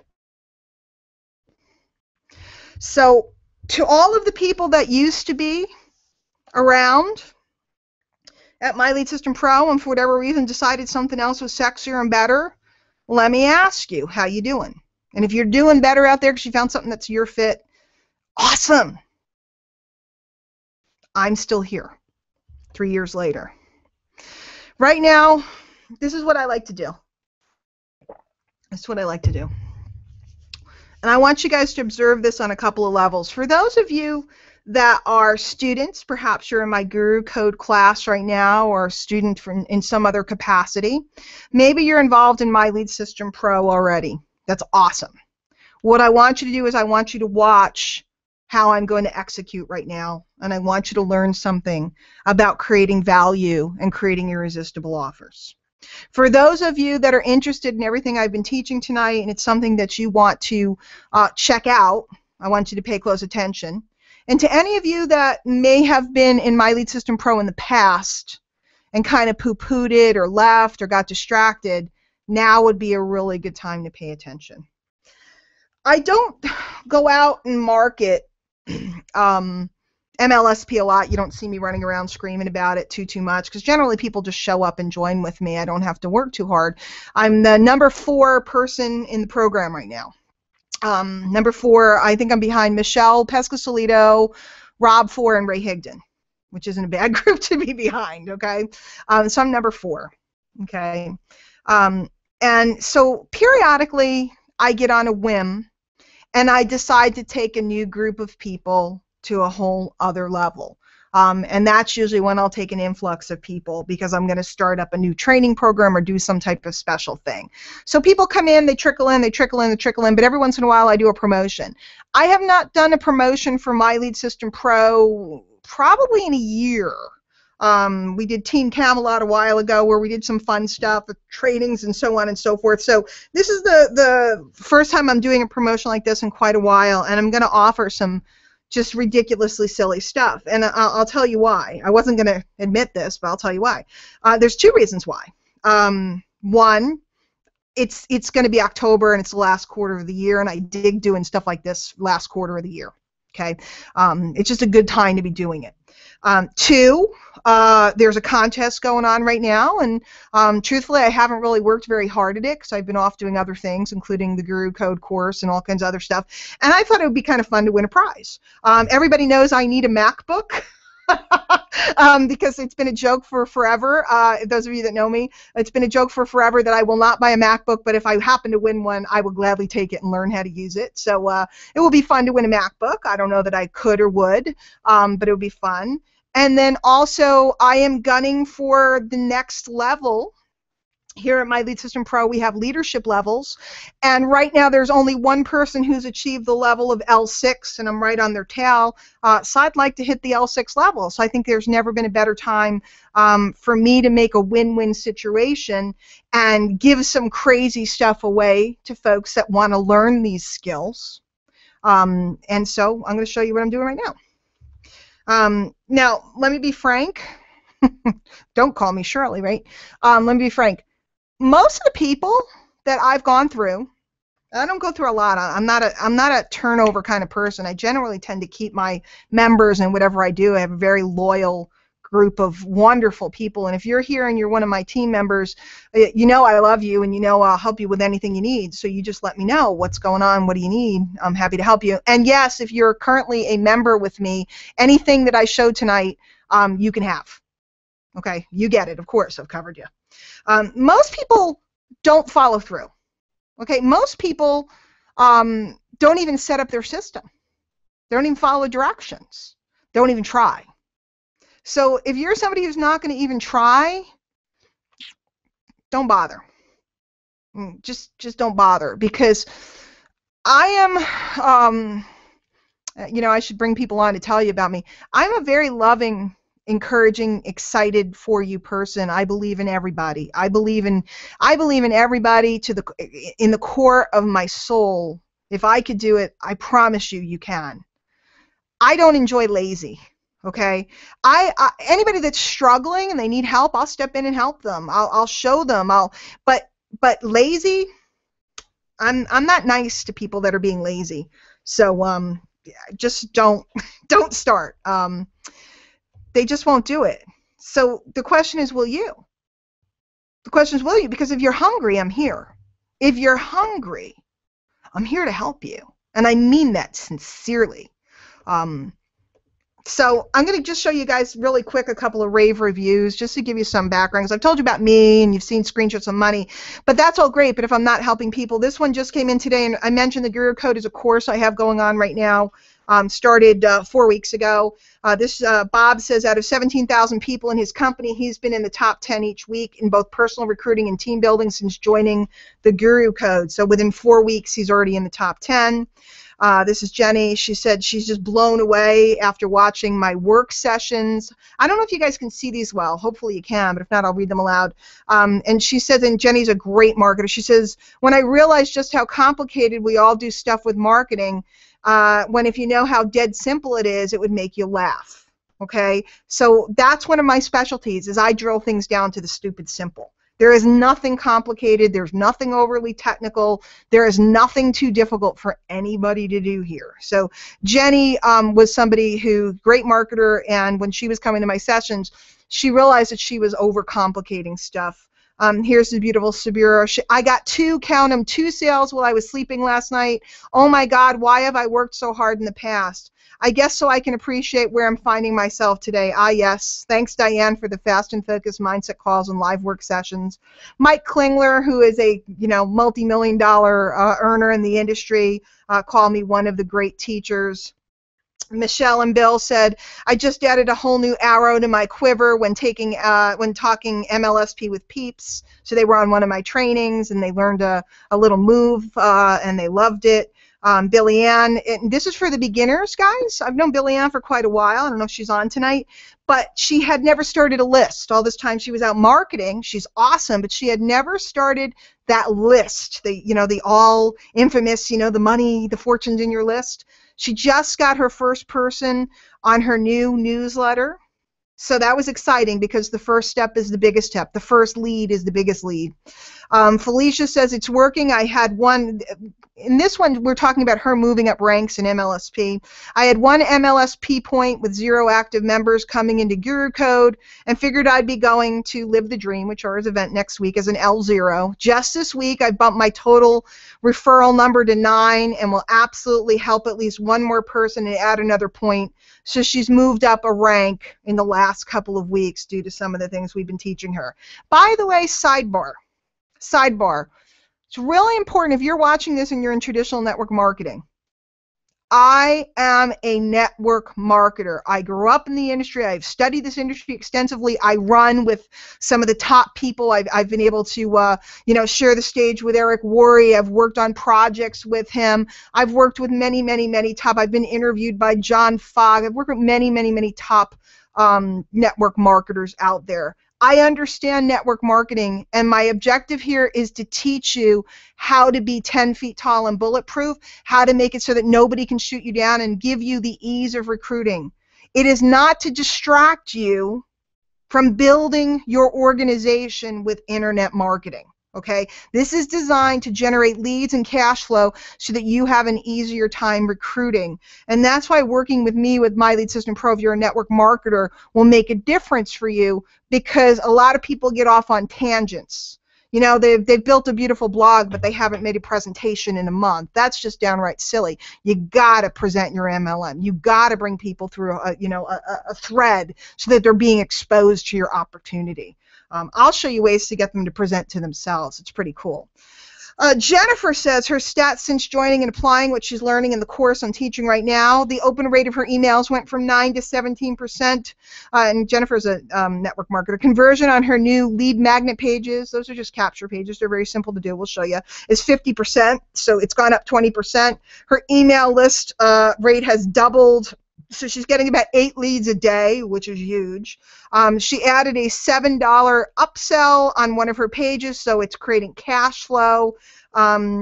So, to all of the people that used to be around at My Lead System Pro and for whatever reason decided something else was sexier and better, let me ask you, how you doing? And if you're doing better out there because you found something that's your fit, awesome. I'm still here 3 years later. Right now, this is what I like to do. This is what I like to do. And I want you guys to observe this on a couple of levels. For those of you that are students, perhaps you're in my Guru Code class right now, or a student in some other capacity. Maybe you're involved in My Lead System Pro already. That's awesome. What I want you to do is I want you to watch how I'm going to execute right now, and I want you to learn something about creating value and creating irresistible offers. For those of you that are interested in everything I've been teaching tonight, and it's something that you want to check out, I want you to pay close attention. And to any of you that may have been in My Lead System Pro in the past and kind of poo-pooed it or left or got distracted, now would be a really good time to pay attention. I don't go out and market MLSP a lot. You don't see me running around screaming about it too much because generally people just show up and join with me. I don't have to work too hard. I'm the number 4 person in the program right now. Number 4, I think I'm behind Michelle Pescasolito, Rob 4, and Ray Higdon, which isn't a bad group to be behind, okay? So I'm number 4, okay? And so periodically I get on a whim and I decide to take a new group of people to a whole other level. And that's usually when I'll take an influx of people because I'm going to start up a new training program or do some type of special thing. So people come in, they trickle in, they trickle in, they trickle in, but every once in a while I do a promotion. I have not done a promotion for My Lead System Pro probably in a year. We did Team Camelot a while ago where we did some fun stuff, trainings and so on and so forth. So this is the first time I'm doing a promotion like this in quite a while, and I'm going to offer some just ridiculously silly stuff. And I'll tell you why. I wasn't going to admit this, but I'll tell you why. There's 2 reasons why. One, it's going to be October and it's the last quarter of the year, and I dig doing stuff like this last quarter of the year. Okay, it's just a good time to be doing it. 2, there's a contest going on right now, and truthfully, I haven't really worked very hard at it because I've been off doing other things, including the Guru Code course and all kinds of other stuff. And I thought it would be kind of fun to win a prize. Everybody knows I need a MacBook. Because it's been a joke for forever. Those of you that know me, it's been a joke for forever that I will not buy a MacBook, but if I happen to win one, I will gladly take it and learn how to use it. So it will be fun to win a MacBook. I don't know that I could or would, but it would be fun. And then also, I am gunning for the next level. Here at My Lead System Pro, we have leadership levels, and right now there's only one person who's achieved the level of L6, and I'm right on their tail. So I'd like to hit the L6 level. So I think there's never been a better time for me to make a win-win situation and give some crazy stuff away to folks that want to learn these skills. And so I'm going to show you what I'm doing right now. Now, let me be frank. Don't call me Shirley, right? Let me be frank. Most of the people that I've gone through, I don't go through a lot. I'm not a turnover kind of person. I generally tend to keep my members and whatever I do. I have a very loyal group of wonderful people. And if you're here and you're one of my team members, you know I love you and you know I'll help you with anything you need. So you just let me know what's going on, what do you need. I'm happy to help you. And yes, if you're currently a member with me, anything that I showed tonight, you can have. Okay, you get it, of course, I've covered you. Most people don't follow through. Okay, most people don't even set up their system. They don't even follow directions. They don't even try. So if you're somebody who's not going to even try, don't bother. Just don't bother, because I am, I should bring people on to tell you about me. I'm a very loving, encouraging, excited for you person. I believe in everybody. I believe in everybody in the core of my soul. If I could do it, I promise you, you can. I don't enjoy lazy. Okay, anybody that's struggling and they need help, I'll step in and help them. I'll show them. But lazy, I'm not nice to people that are being lazy. So just don't start. They just won't do it. So the question is, will you? The question is, will you? Because if you're hungry, I'm here. If you're hungry, I'm here to help you, and I mean that sincerely. So I'm going to just show you guys really quick a couple of rave reviews just to give you some background, because I've told you about me and you've seen screenshots of money, but that's all great. But if I'm not helping people, this one just came in today, and I mentioned the Guru Code is a course I have going on right now. Started 4 weeks ago. Bob says out of 17,000 people in his company, he's been in the top 10 each week in both personal recruiting and team building since joining the Guru Code. So within 4 weeks, he's already in the top 10. This is Jenny. She said she's just blown away after watching my work sessions. I don't know if you guys can see these well. Hopefully you can, but if not, I'll read them aloud. And she says, and Jenny's a great marketer. She says, when I realized just how complicated we all do stuff with marketing, when if you know how dead simple it is, it would make you laugh. Okay? So that's one of my specialties, is I drill things down to the stupid simple. There is nothing complicated. There's nothing overly technical. There is nothing too difficult for anybody to do here. So Jenny was somebody who, great marketer, and when she was coming to my sessions, she realized that she was overcomplicating stuff. Here's the beautiful Sabira. I got count them, 2 sales while I was sleeping last night. Oh my God, why have I worked so hard in the past? I guess so I can appreciate where I'm finding myself today. Ah, yes. Thanks, Diane, for the fast and focused mindset calls and live work sessions. Mike Klingler, who is a multi-million-dollar earner in the industry, called me one of the great teachers. Michelle and Bill said, I just added a whole new arrow to my quiver when talking MLSP with peeps. So they were on one of my trainings and they learned a little move and they loved it. Billy Ann, and this is for the beginners, guys. I've known Billy Ann for quite a while. I don't know if she's on tonight, but she had never started a list. All this time she was out marketing. She's awesome, but she had never started that list. The all infamous, the money, the fortunes in your list. She just got her first person on her new newsletter. So that was exciting because the first step is the biggest step. The first lead is the biggest lead. Felicia says it's working. I had one. In this one, we're talking about her moving up ranks in MLSP. I had one MLSP point with 0 active members coming into Guru Code and figured I'd be going to Live the Dream, which is event next week, as an L0. Just this week, I bumped my total referral number to 9 and will absolutely help at least one more person and add another point. So she's moved up a rank in the last couple of weeks due to some of the things we've been teaching her. By the way, sidebar. It's really important if you're watching this and you're in traditional network marketing. I am a network marketer. I grew up in the industry. I've studied this industry extensively. I run with some of the top people. I've been able to share the stage with Eric Worre. I've worked on projects with him. I've worked with many, many, many top. I've been interviewed by John Fogg. I've worked with many, many, many top network marketers out there. I understand network marketing, and my objective here is to teach you how to be 10 feet tall and bulletproof, how to make it so that nobody can shoot you down, and give you the ease of recruiting. It is not to distract you from building your organization with internet marketing. Okay, this is designed to generate leads and cash flow so that you have an easier time recruiting. And that's why working with me with My Lead System Pro, if you're a network marketer, will make a difference for you, because a lot of people get off on tangents. You know, they've built a beautiful blog, but they haven't made a presentation in a month. That's just downright silly. You got to present your MLM. You got to bring people through a thread so that they're being exposed to your opportunity. I'll show you ways to get them to present to themselves. It's pretty cool. Jennifer says her stats since joining and applying what she's learning in the course I'm teaching right now, the open rate of her emails went from 9 to 17%. And Jennifer's a network marketer. Conversion on her new lead magnet pages, those are just capture pages. They're very simple to do. We'll show you. Is 50%, so it's gone up 20%. Her email list rate has doubled. So she's getting about 8 leads a day, which is huge. She added a $7 upsell on one of her pages, so it's creating cash flow.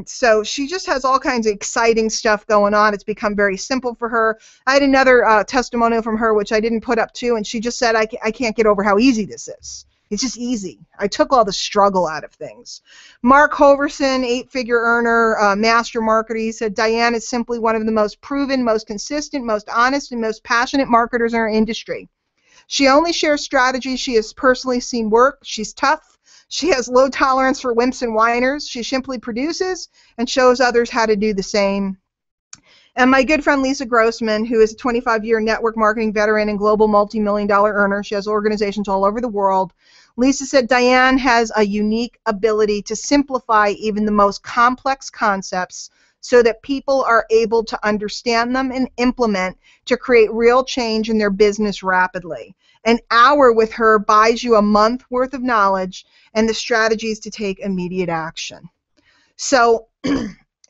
So she just has all kinds of exciting stuff going on. It's become very simple for her. I had another testimonial from her, which I didn't put up too, and she just said, I can't get over how easy this is. It's just easy. I took all the struggle out of things. Mark Hoverson, 8-figure earner, master marketer, he said, Diane is simply one of the most proven, most consistent, most honest, and most passionate marketers in our industry. She only shares strategies she has personally seen work. She's tough. She has low tolerance for wimps and whiners. She simply produces and shows others how to do the same. And my good friend Lisa Grossman, who is a 25-year network marketing veteran and global multi-million-dollar earner, she has organizations all over the world. Lisa said Diane has a unique ability to simplify even the most complex concepts so that people are able to understand them and implement to create real change in their business rapidly. An hour with her buys you a month worth of knowledge and the strategies to take immediate action. So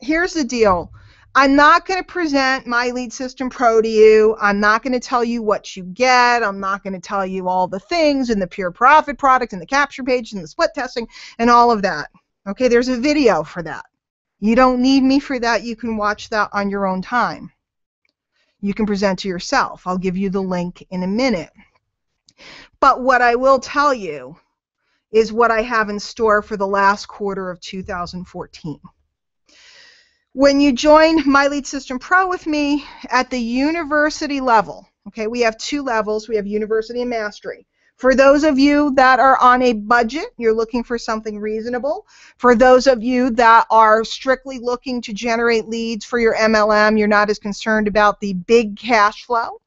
here's the deal. I'm not going to present My Lead System Pro to you. I'm not going to tell you what you get. I'm not going to tell you all the things and the pure profit product and the capture page and the split testing and all of that. Okay, there's a video for that. You don't need me for that. You can watch that on your own time. You can present to yourself. I'll give you the link in a minute. But what I will tell you is what I have in store for the last quarter of 2014. When you join My Lead System Pro with me at the university level, okay, we have 2 levels. We have university and mastery. For those of you that are on a budget, you're looking for something reasonable. For those of you that are strictly looking to generate leads for your MLM, you're not as concerned about the big cash flow.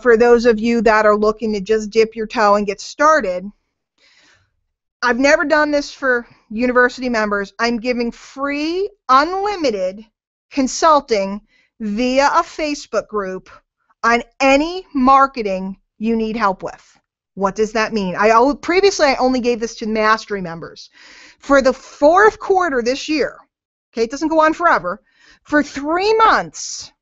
For those of you that are looking to just dip your toe and get started, I've never done this for university members. I'm giving free, unlimited consulting via a Facebook group on any marketing you need help with. What does that mean? Previously, I only gave this to mastery members. For the 4th quarter this year, okay, it doesn't go on forever, for 3 months,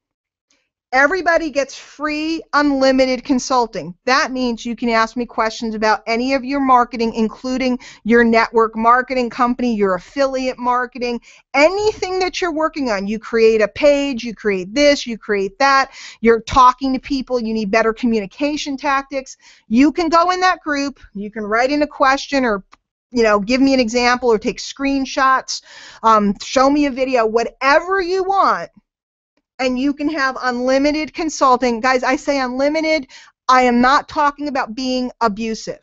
everybody gets free, unlimited consulting. That means you can ask me questions about any of your marketing, including your network marketing company, your affiliate marketing, anything that you're working on. You create a page, you create this, you create that, you're talking to people, you need better communication tactics. You can go in that group, you can write in a question or give me an example or take screenshots, show me a video, whatever you want. And you can have unlimited consulting. Guys, I say unlimited. I am not talking about being abusive.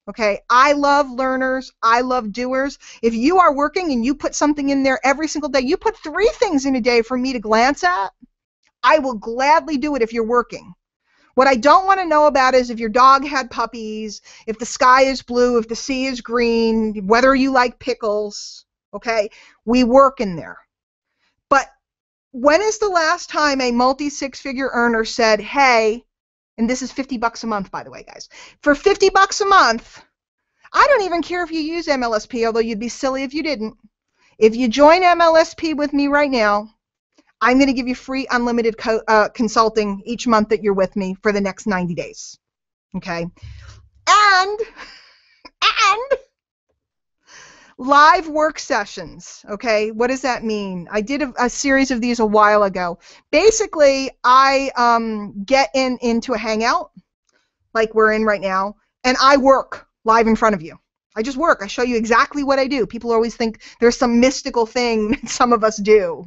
Okay? I love learners. I love doers. If you are working and you put something in there every single day, you put 3 things in a day for me to glance at, I will gladly do it if you're working. What I don't want to know about is if your dog had puppies, if the sky is blue, if the sea is green, whether you like pickles. Okay? We work in there. But when is the last time a multi-6-figure earner said, hey, and this is $50 a month, by the way, guys. For $50 a month, I don't even care if you use MLSP, although you'd be silly if you didn't. If you join MLSP with me right now, I'm going to give you free unlimited consulting each month that you're with me for the next 90 days. Okay? And live work sessions, okay? What does that mean? I did a series of these a while ago. Basically, I get into a hangout, like we're in right now, and I work live in front of you. I just work. I show you exactly what I do. People always think there's some mystical thing that some of us do,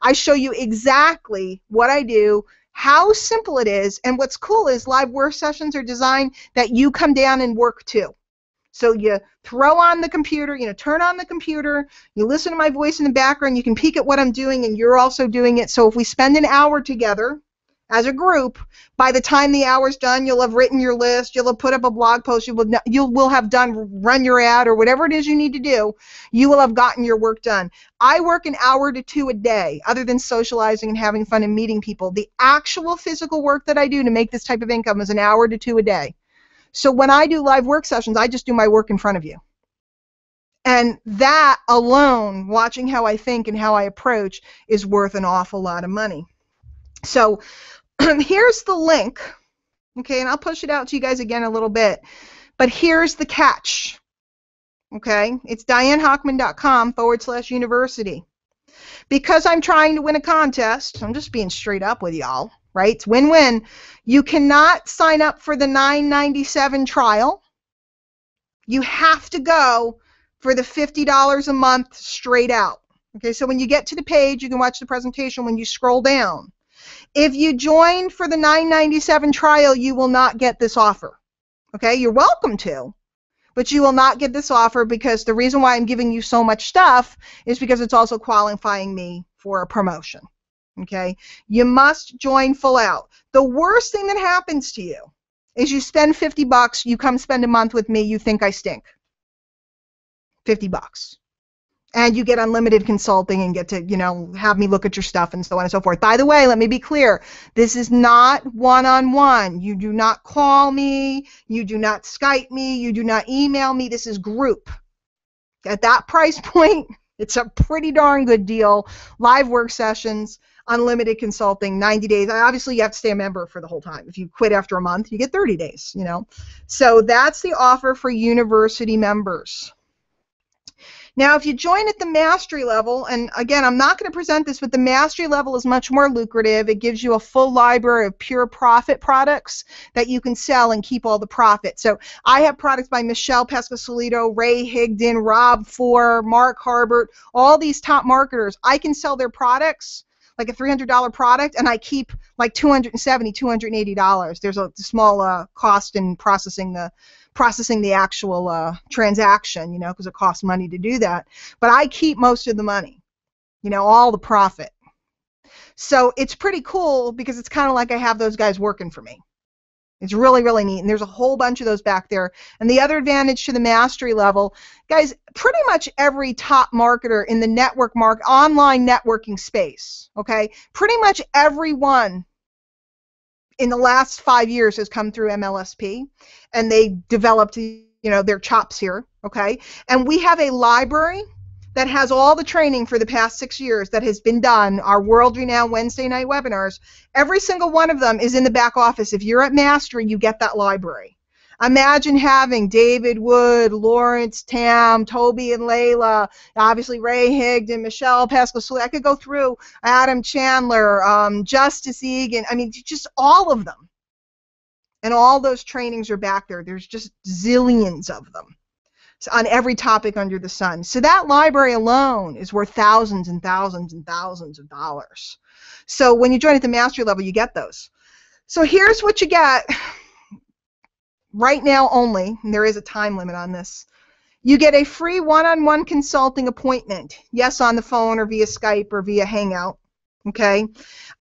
I show you exactly what I do, how simple it is, and what's cool is live work sessions are designed that you come down and work too. So you throw on the computer, turn on the computer, you listen to my voice in the background, you can peek at what I'm doing, and you're also doing it. So if we spend an hour together as a group, by the time the hour's done, you'll have written your list, you'll have put up a blog post, you will have run your ad or whatever it is you need to do. You will have gotten your work done. I work an hour to 2 a day, other than socializing and having fun and meeting people. The actual physical work that I do to make this type of income is an hour to 2 a day. So when I do live work sessions, I just do my work in front of you. And that alone, watching how I think and how I approach, is worth an awful lot of money. So here's the link, okay, and I'll push it out to you guys again a little bit, but here's the catch, okay? It's dianehochman.com/university. Because I'm trying to win a contest, I'm just being straight up with y'all, right? It's win-win. You cannot sign up for the $9.97 trial. You have to go for the $50 a month straight out. Okay, so when you get to the page, you can watch the presentation when you scroll down. If you join for the $9.97 trial, you will not get this offer. Okay, you're welcome to, but you will not get this offer, because the reason why I'm giving you so much stuff is because it's also qualifying me for a promotion. Okay, you must join full out. The worst thing that happens to you is you spend $50, you come spend a month with me, you think I stink. $50. And you get unlimited consulting and get to, have me look at your stuff and so on and so forth. By the way, let me be clear. This is not one-on-one. You do not call me. You do not Skype me. You do not email me. This is group. At that price point, it's a pretty darn good deal. Live work sessions, unlimited consulting, 90 days. Obviously, you have to stay a member for the whole time. If you quit after a month, you get 30 days, So that's the offer for university members. Now, if you join at the mastery level, and again, I'm not going to present this, but the mastery level is much more lucrative. It gives you a full library of pure profit products that you can sell and keep all the profit. So I have products by Michelle Pescasolido, Ray Higdon, Rob Four, Mark Harbert, all these top marketers. I can sell their products, like a $300 product, and I keep like $270, $280. There's a small cost in processing the actual transaction, because it costs money to do that. But I keep most of the money, all the profit. So it's pretty cool, because it's kind of like I have those guys working for me. It's really, really neat. And there's a whole bunch of those back there. And the other advantage to the mastery level, guys, pretty much every top marketer in the online networking space, okay, pretty much everyone in the last 5 years has come through MLSP, and they developed, their chops here, okay? And we have a library that has all the training for the past 6 years that has been done, our World Renowned Wednesday night webinars. Every single one of them is in the back office. If you're at Mastery, you get that library. Imagine having David Wood, Lawrence Tam, Toby and Layla, obviously Ray Higdon, Michelle Pescasolido. I could go through Adam Chandler, Justice Egan. I mean, just all of them. And all those trainings are back there. There's just zillions of them on every topic under the sun. So that library alone is worth thousands and thousands and thousands of dollars. So when you join at the mastery level, you get those. So here's what you get. Right now only, and there is a time limit on this, you get a free one-on-one consulting appointment. Yes, on the phone or via Skype or via Hangout. Okay?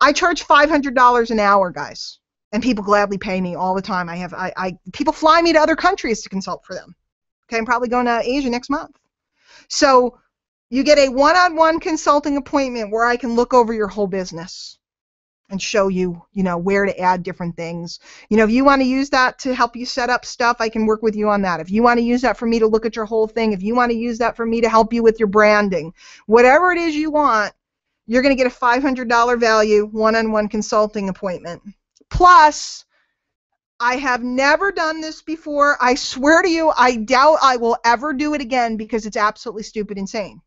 I charge $500 an hour, guys, and people gladly pay me all the time. People fly me to other countries to consult for them. Okay, I'm probably going to Asia next month. So you get a one-on-one consulting appointment where I can look over your whole business and show you, where to add different things. If you want to use that to help you set up stuff, I can work with you on that. If you want to use that for me to look at your whole thing, if you want to use that for me to help you with your branding, whatever it is you want, you're going to get a $500 value one-on-one consulting appointment. Plus, I have never done this before. I swear to you, I doubt I will ever do it again, because it's absolutely stupid insane.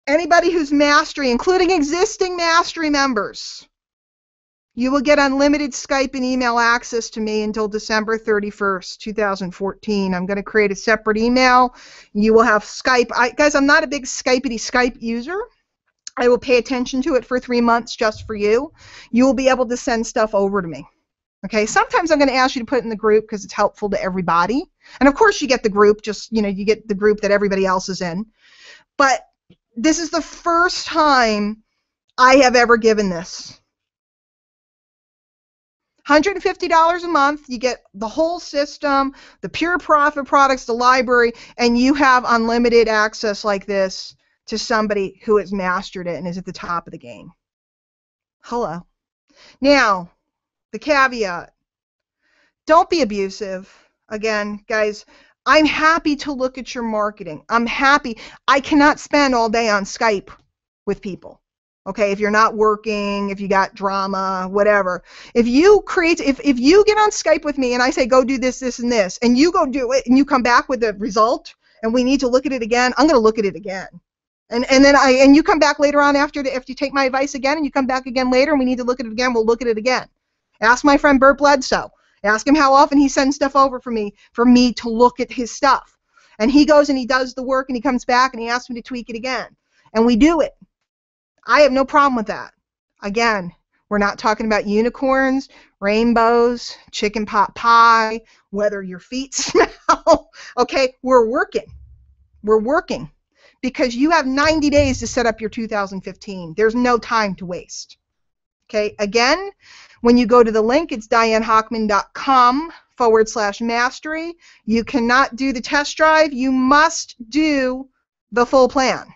Anybody who's Mastery, including existing Mastery members, you will get unlimited Skype and email access to me until December 31st, 2014. I'm going to create a separate email. You will have Skype. Guys, I'm not a big Skype user. I will pay attention to it for 3 months just for you. You will be able to send stuff over to me. Okay, sometimes I'm going to ask you to put it in the group because it's helpful to everybody. And of course you get the group, just, you know, you get the group that everybody else is in. But this is the first time I have ever given this. $150 a month, you get the whole system, the pure profit products, the library, and you have unlimited access like this to somebody who has mastered it and is at the top of the game. Hello. Now, the caveat, don't be abusive. Again, guys, I'm happy to look at your marketing. I'm happy. I cannot spend all day on Skype with people. Okay, if you're not working, if you got drama, whatever. If you get on Skype with me and I say go do this, this, and this, and you go do it and you come back with the result and we need to look at it again, I'm going to look at it again. And then you come back later on after you take my advice again and you come back again later and we need to look at it again, we'll look at it again. Ask my friend Bert Bledsoe. Ask him how often he sends stuff over for me to look at his stuff. And he goes and he does the work and he comes back and he asks me to tweak it again. And we do it. I have no problem with that. Again, we're not talking about unicorns, rainbows, chicken pot pie, whether your feet smell. Okay, we're working. We're working. Because you have 90 days to set up your 2015. There's no time to waste. Okay, again, when you go to the link, it's dianehochman.com/mastery. You cannot do the test drive. You must do the full plan.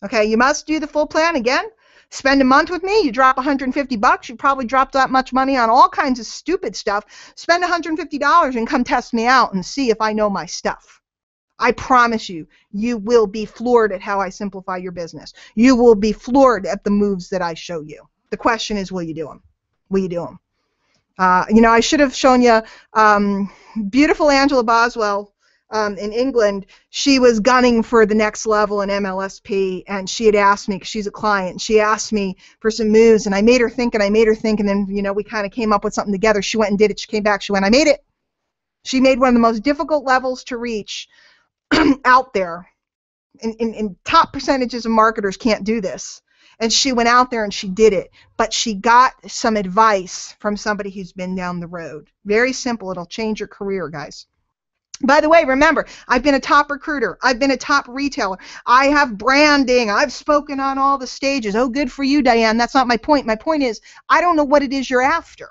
Okay, you must do the full plan. Again, spend a month with me, you drop $150. You probably dropped that much money on all kinds of stupid stuff. Spend $150 and come test me out and see if I know my stuff. I promise you, you will be floored at how I simplify your business. You will be floored at the moves that I show you. The question is, will you do them? Will you do them? You know, I should have shown you beautiful Angela Boswell in England. She was gunning for the next level in MLSP, and she had asked me, because she's a client, she asked me for some moves, and I made her think, and then, you know, we kind of came up with something together. She went and did it. She came back. She went, I made it. She made one of the most difficult levels to reach out there. In top percentages of marketers can't do this. And she went out there and she did it. But she got some advice from somebody who's been down the road. Very simple. It'll change your career, guys. By the way, remember, I've been a top recruiter. I've been a top retailer. I have branding. I've spoken on all the stages. Oh, good for you, Diane. That's not my point. My point is, I don't know what it is you're after.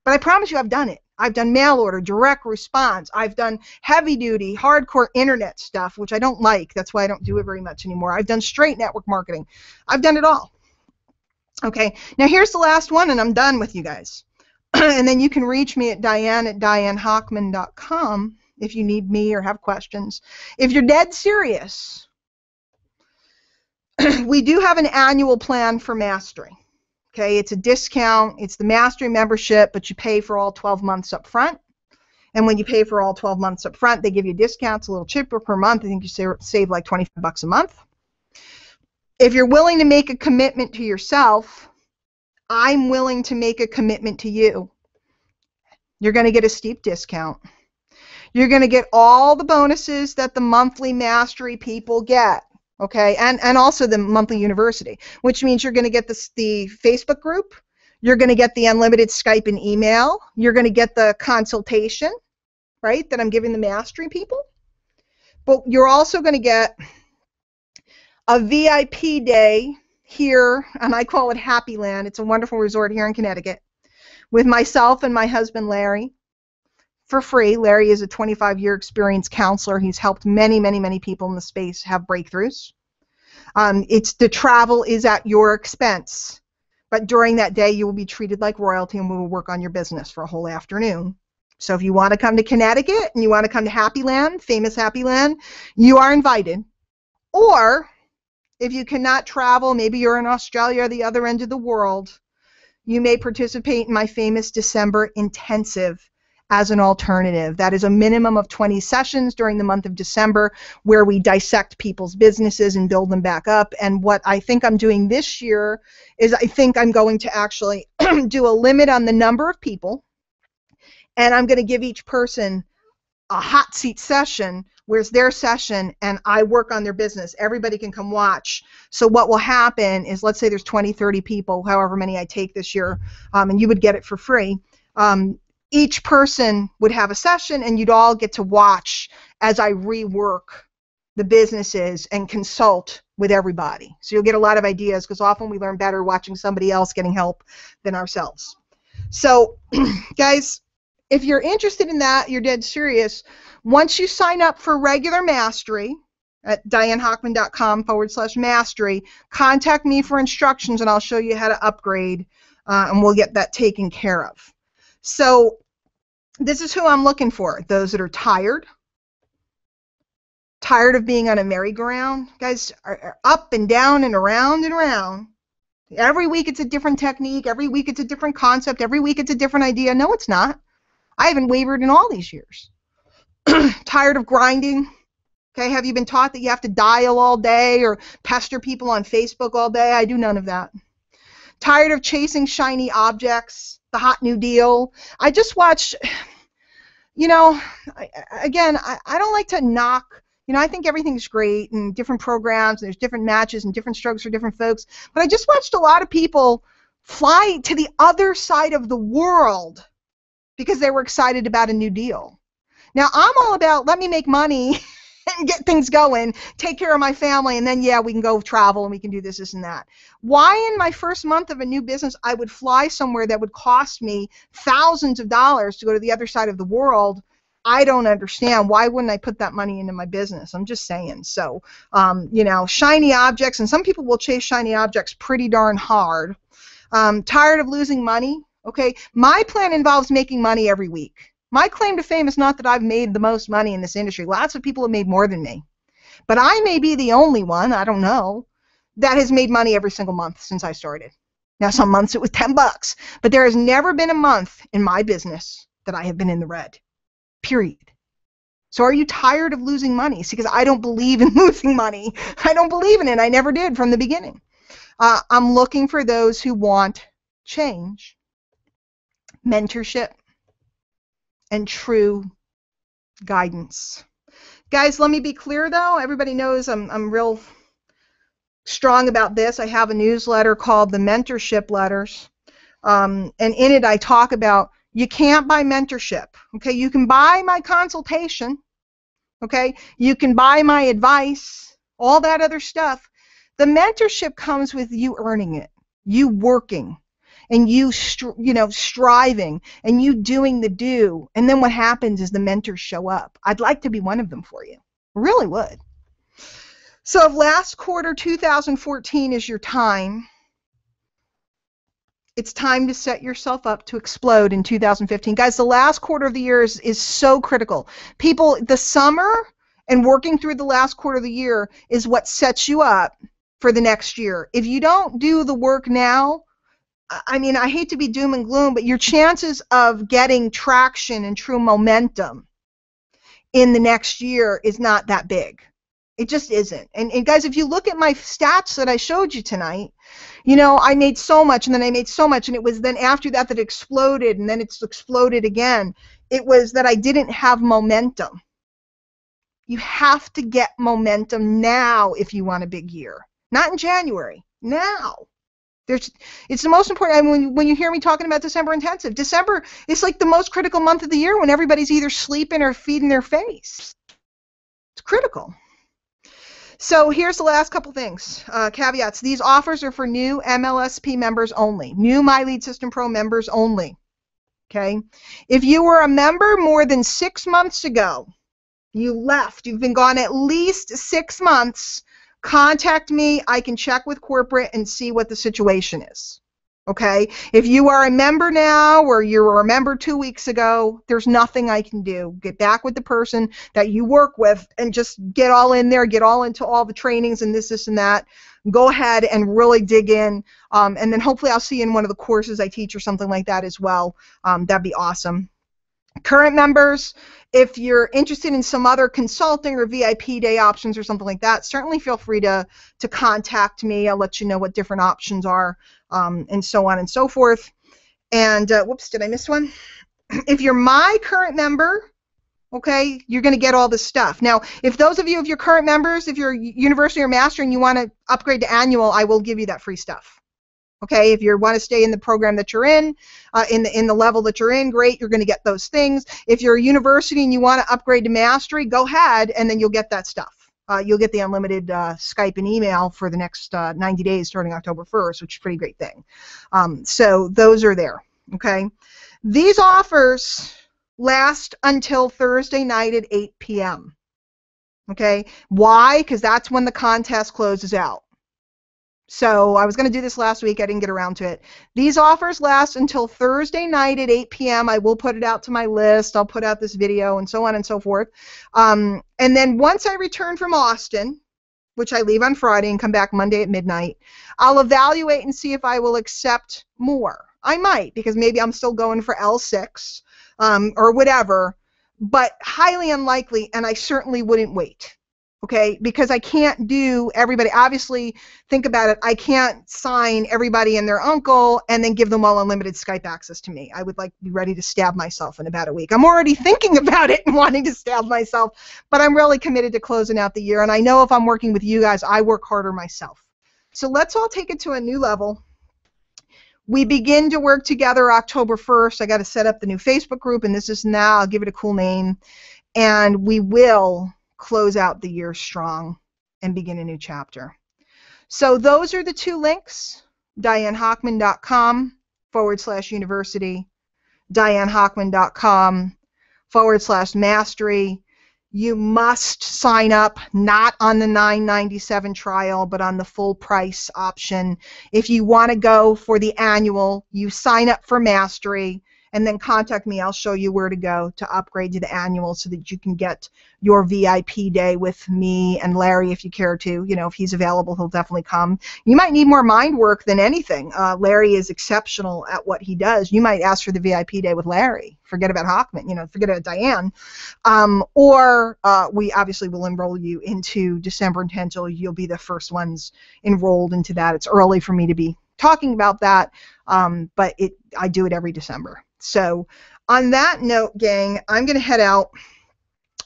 But I promise you I've done it. I've done mail order, direct response. I've done heavy-duty, hardcore internet stuff, which I don't like. That's why I don't do it very much anymore. I've done straight network marketing. I've done it all. Okay, now here's the last one, and I'm done with you guys. And then you can reach me at diane@dianehochman.com if you need me or have questions. If you're dead serious, we do have an annual plan for mastery. Okay, it's a discount. It's the Mastery membership, but you pay for all 12 months up front. And when you pay for all 12 months up front, they give you discounts a little cheaper per month. I think you save like $25 a month. If you're willing to make a commitment to yourself, I'm willing to make a commitment to you. You're going to get a steep discount. You're going to get all the bonuses that the monthly Mastery people get. Okay, and also the monthly university, which means you're going to get the Facebook group, you're going to get the unlimited Skype and email, you're going to get the consultation, right, that I'm giving the Mastery people, but you're also going to get a VIP day here, and I call it Happy Land. It's a wonderful resort here in Connecticut, with myself and my husband Larry, for free. Larry is a 25-year experienced counselor. He's helped many, many, many people in the space have breakthroughs. The travel is at your expense, but during that day you will be treated like royalty, and we will work on your business for a whole afternoon. So if you want to come to Connecticut and you want to come to Happy Land, famous Happy Land, you are invited. Or if you cannot travel, maybe you're in Australia or the other end of the world, you may participate in my famous December intensive as an alternative. That is a minimum of 20 sessions during the month of December, where we dissect people's businesses and build them back up. And what I think I'm doing this year is I think I'm going to actually do a limit on the number of people, and I'm going to give each person a hot seat session where it's their session and I work on their business. Everybody can come watch. So what will happen is, let's say there's 20, 30 people, however many I take this year, and you would get it for free. each person would have a session, and you'd all get to watch as I rework the businesses and consult with everybody. So you'll get a lot of ideas, because often we learn better watching somebody else getting help than ourselves. So guys, if you're interested in that, you're dead serious. Once you sign up for regular mastery at dianehochman.com/mastery, contact me for instructions, and I'll show you how to upgrade, and we'll get that taken care of. So this is who I'm looking for. Those that are tired of being on a merry-go-round. Guys, are up and down and around and around. Every week it's a different technique. Every week it's a different concept. Every week it's a different idea. No, it's not. I haven't wavered in all these years. Tired of grinding? Okay, have you been taught that you have to dial all day or pester people on Facebook all day? I do none of that. Tired of chasing shiny objects, the hot new deal? I just watched, you know, I don't like to knock. You know, I think everything's great and different programs, and there's different matches and different strokes for different folks. But I just watched a lot of people fly to the other side of the world because they were excited about a new deal. Now, I'm all about, let me make money and get things going, take care of my family, and then, yeah, we can go travel and we can do this, this, and that. Why in my first month of a new business I would fly somewhere that would cost me thousands of dollars to go to the other side of the world? I don't understand. Why wouldn't I put that money into my business? I'm just saying. So, you know, shiny objects, and some people will chase shiny objects pretty darn hard. Tired of losing money? Okay, my plan involves making money every week. My claim to fame is not that I've made the most money in this industry. Lots of people have made more than me. But I may be the only one, I don't know, that has made money every single month since I started. Now, some months it was $10, but there has never been a month in my business that I have been in the red. Period. So are you tired of losing money? See, because I don't believe in losing money. I don't believe in it. I never did from the beginning. I'm looking for those who want change, mentorship, and true guidance. Guys, let me be clear though. Everybody knows I'm real strong about this. I have a newsletter called the Mentorship Letters. And in it I talk about you can't buy mentorship. Okay, you can buy my consultation. Okay, you can buy my advice, all that other stuff. The mentorship comes with you earning it, you working, and you striving, and you doing the do. And then what happens is the mentors show up. I'd like to be one of them for you. I really would. So if last quarter 2014 is your time, it's time to set yourself up to explode in 2015. Guys, the last quarter of the year is so critical. People, the summer and working through the last quarter of the year is what sets you up for the next year. If you don't do the work now, I mean, I hate to be doom and gloom, but your chances of getting traction and true momentum in the next year is not that big. It just isn't. And guys, if you look at my stats that I showed you tonight, you know, I made so much, and then I made so much, and it was then after that that it exploded, and then it's exploded again. It was that I didn't have momentum. You have to get momentum now if you want a big year. Not in January. Now. It's the most important. I mean, when you hear me talking about December intensive, December is like the most critical month of the year when everybody's either sleeping or feeding their face. It's critical. So here's the last couple things, caveats. These offers are for new MLSP members only, new My Lead System Pro members only. Okay? If you were a member more than 6 months ago, you left, you've been gone at least 6 months, contact me. I can check with corporate and see what the situation is. Okay? If you are a member now or you were a member 2 weeks ago, there's nothing I can do. Get back with the person that you work with and just get all in there, get all into all the trainings and this and that. Go ahead and really dig in. And then hopefully I'll see you in one of the courses I teach or something like that as well. That'd be awesome. Current members, if you're interested in some other consulting or VIP day options or something like that, certainly feel free to contact me. I'll let you know what different options are, and so on and so forth. And whoops, did I miss one? If you're my current member, okay, you're going to get all this stuff. Now, if those of you, if you're current members, if you're university or master and you want to upgrade to annual, I will give you that free stuff. Okay, if you want to stay in the program that you're in the level that you're in, great, you're going to get those things. If you're a university and you want to upgrade to mastery, go ahead, and then you'll get that stuff. You'll get the unlimited Skype and email for the next 90 days starting October 1st, which is a pretty great thing. So those are there. Okay, these offers last until Thursday night at 8 p.m. Okay, why? Because that's when the contest closes out. So I was going to do this last week. I didn't get around to it. These offers last until Thursday night at 8 p.m. I will put it out to my list. I'll put out this video and so on and so forth. And then once I return from Austin, which I leave on Friday and come back Monday at midnight, I'll evaluate and see if I will accept more. I might, because maybe I'm still going for L6 or whatever, but highly unlikely, and I certainly wouldn't wait. Okay, because I can't do everybody. Obviously, think about it. I can't sign everybody and their uncle and then give them all unlimited Skype access to me. I would be ready to stab myself in about a week. I'm already thinking about it and wanting to stab myself, but I'm really committed to closing out the year. And I know if I'm working with you guys, I work harder myself. So let's all take it to a new level. We begin to work together October 1st. I got to set up the new Facebook group, and this is now. I'll give it a cool name, and we will close out the year strong and begin a new chapter. So those are the two links, DianeHochman.com/university, DianeHochman.com/mastery. You must sign up, not on the $9.97 trial, but on the full price option. If you want to go for the annual, you sign up for mastery, and then contact me. I'll show you where to go to upgrade to the annual so that you can get your VIP day with me and Larry if you care to. You know, if he's available, he'll definitely come. You might need more mind work than anything. Larry is exceptional at what he does. You might ask for the VIP day with Larry. Forget about Hochman, forget about Diane. Or we obviously will enroll you into December Intentional. You'll be the first ones enrolled into that. It's early for me to be talking about that, but I do it every December. So on that note, gang, I'm going to head out.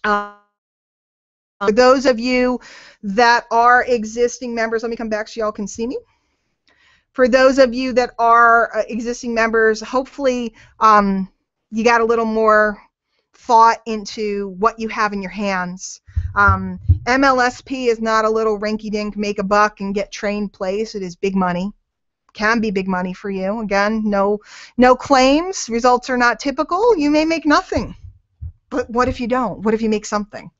For those of you that are existing members, let me come back so y'all can see me. For those of you that are existing members, hopefully you got a little more thought into what you have in your hands. MLSP is not a little rinky-dink make a buck and get trained place. It is big money. Can be big money for you. Again, no claims. Results are not typical. You may make nothing. But what if you don't? What if you make something?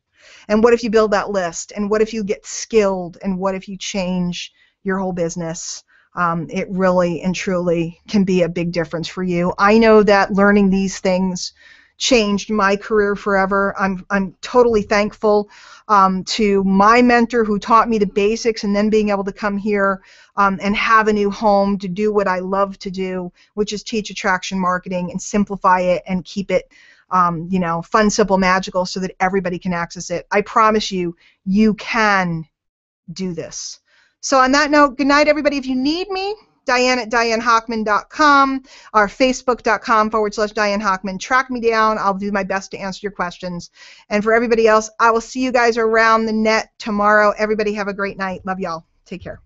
And what if you build that list? And what if you get skilled? And what if you change your whole business? It really and truly can be a big difference for you. I know that learning these things changed my career forever. I'm totally thankful to my mentor who taught me the basics, and then being able to come here and have a new home to do what I love to do, which is teach attraction marketing and simplify it and keep it fun, simple, magical so that everybody can access it. I promise you, you can do this. So on that note, good night, everybody. If you need me, Diane at DianeHochman.com or Facebook.com/Diane Hochman. Track me down. I'll do my best to answer your questions. And for everybody else, I will see you guys around the net tomorrow. Everybody have a great night. Love y'all. Take care.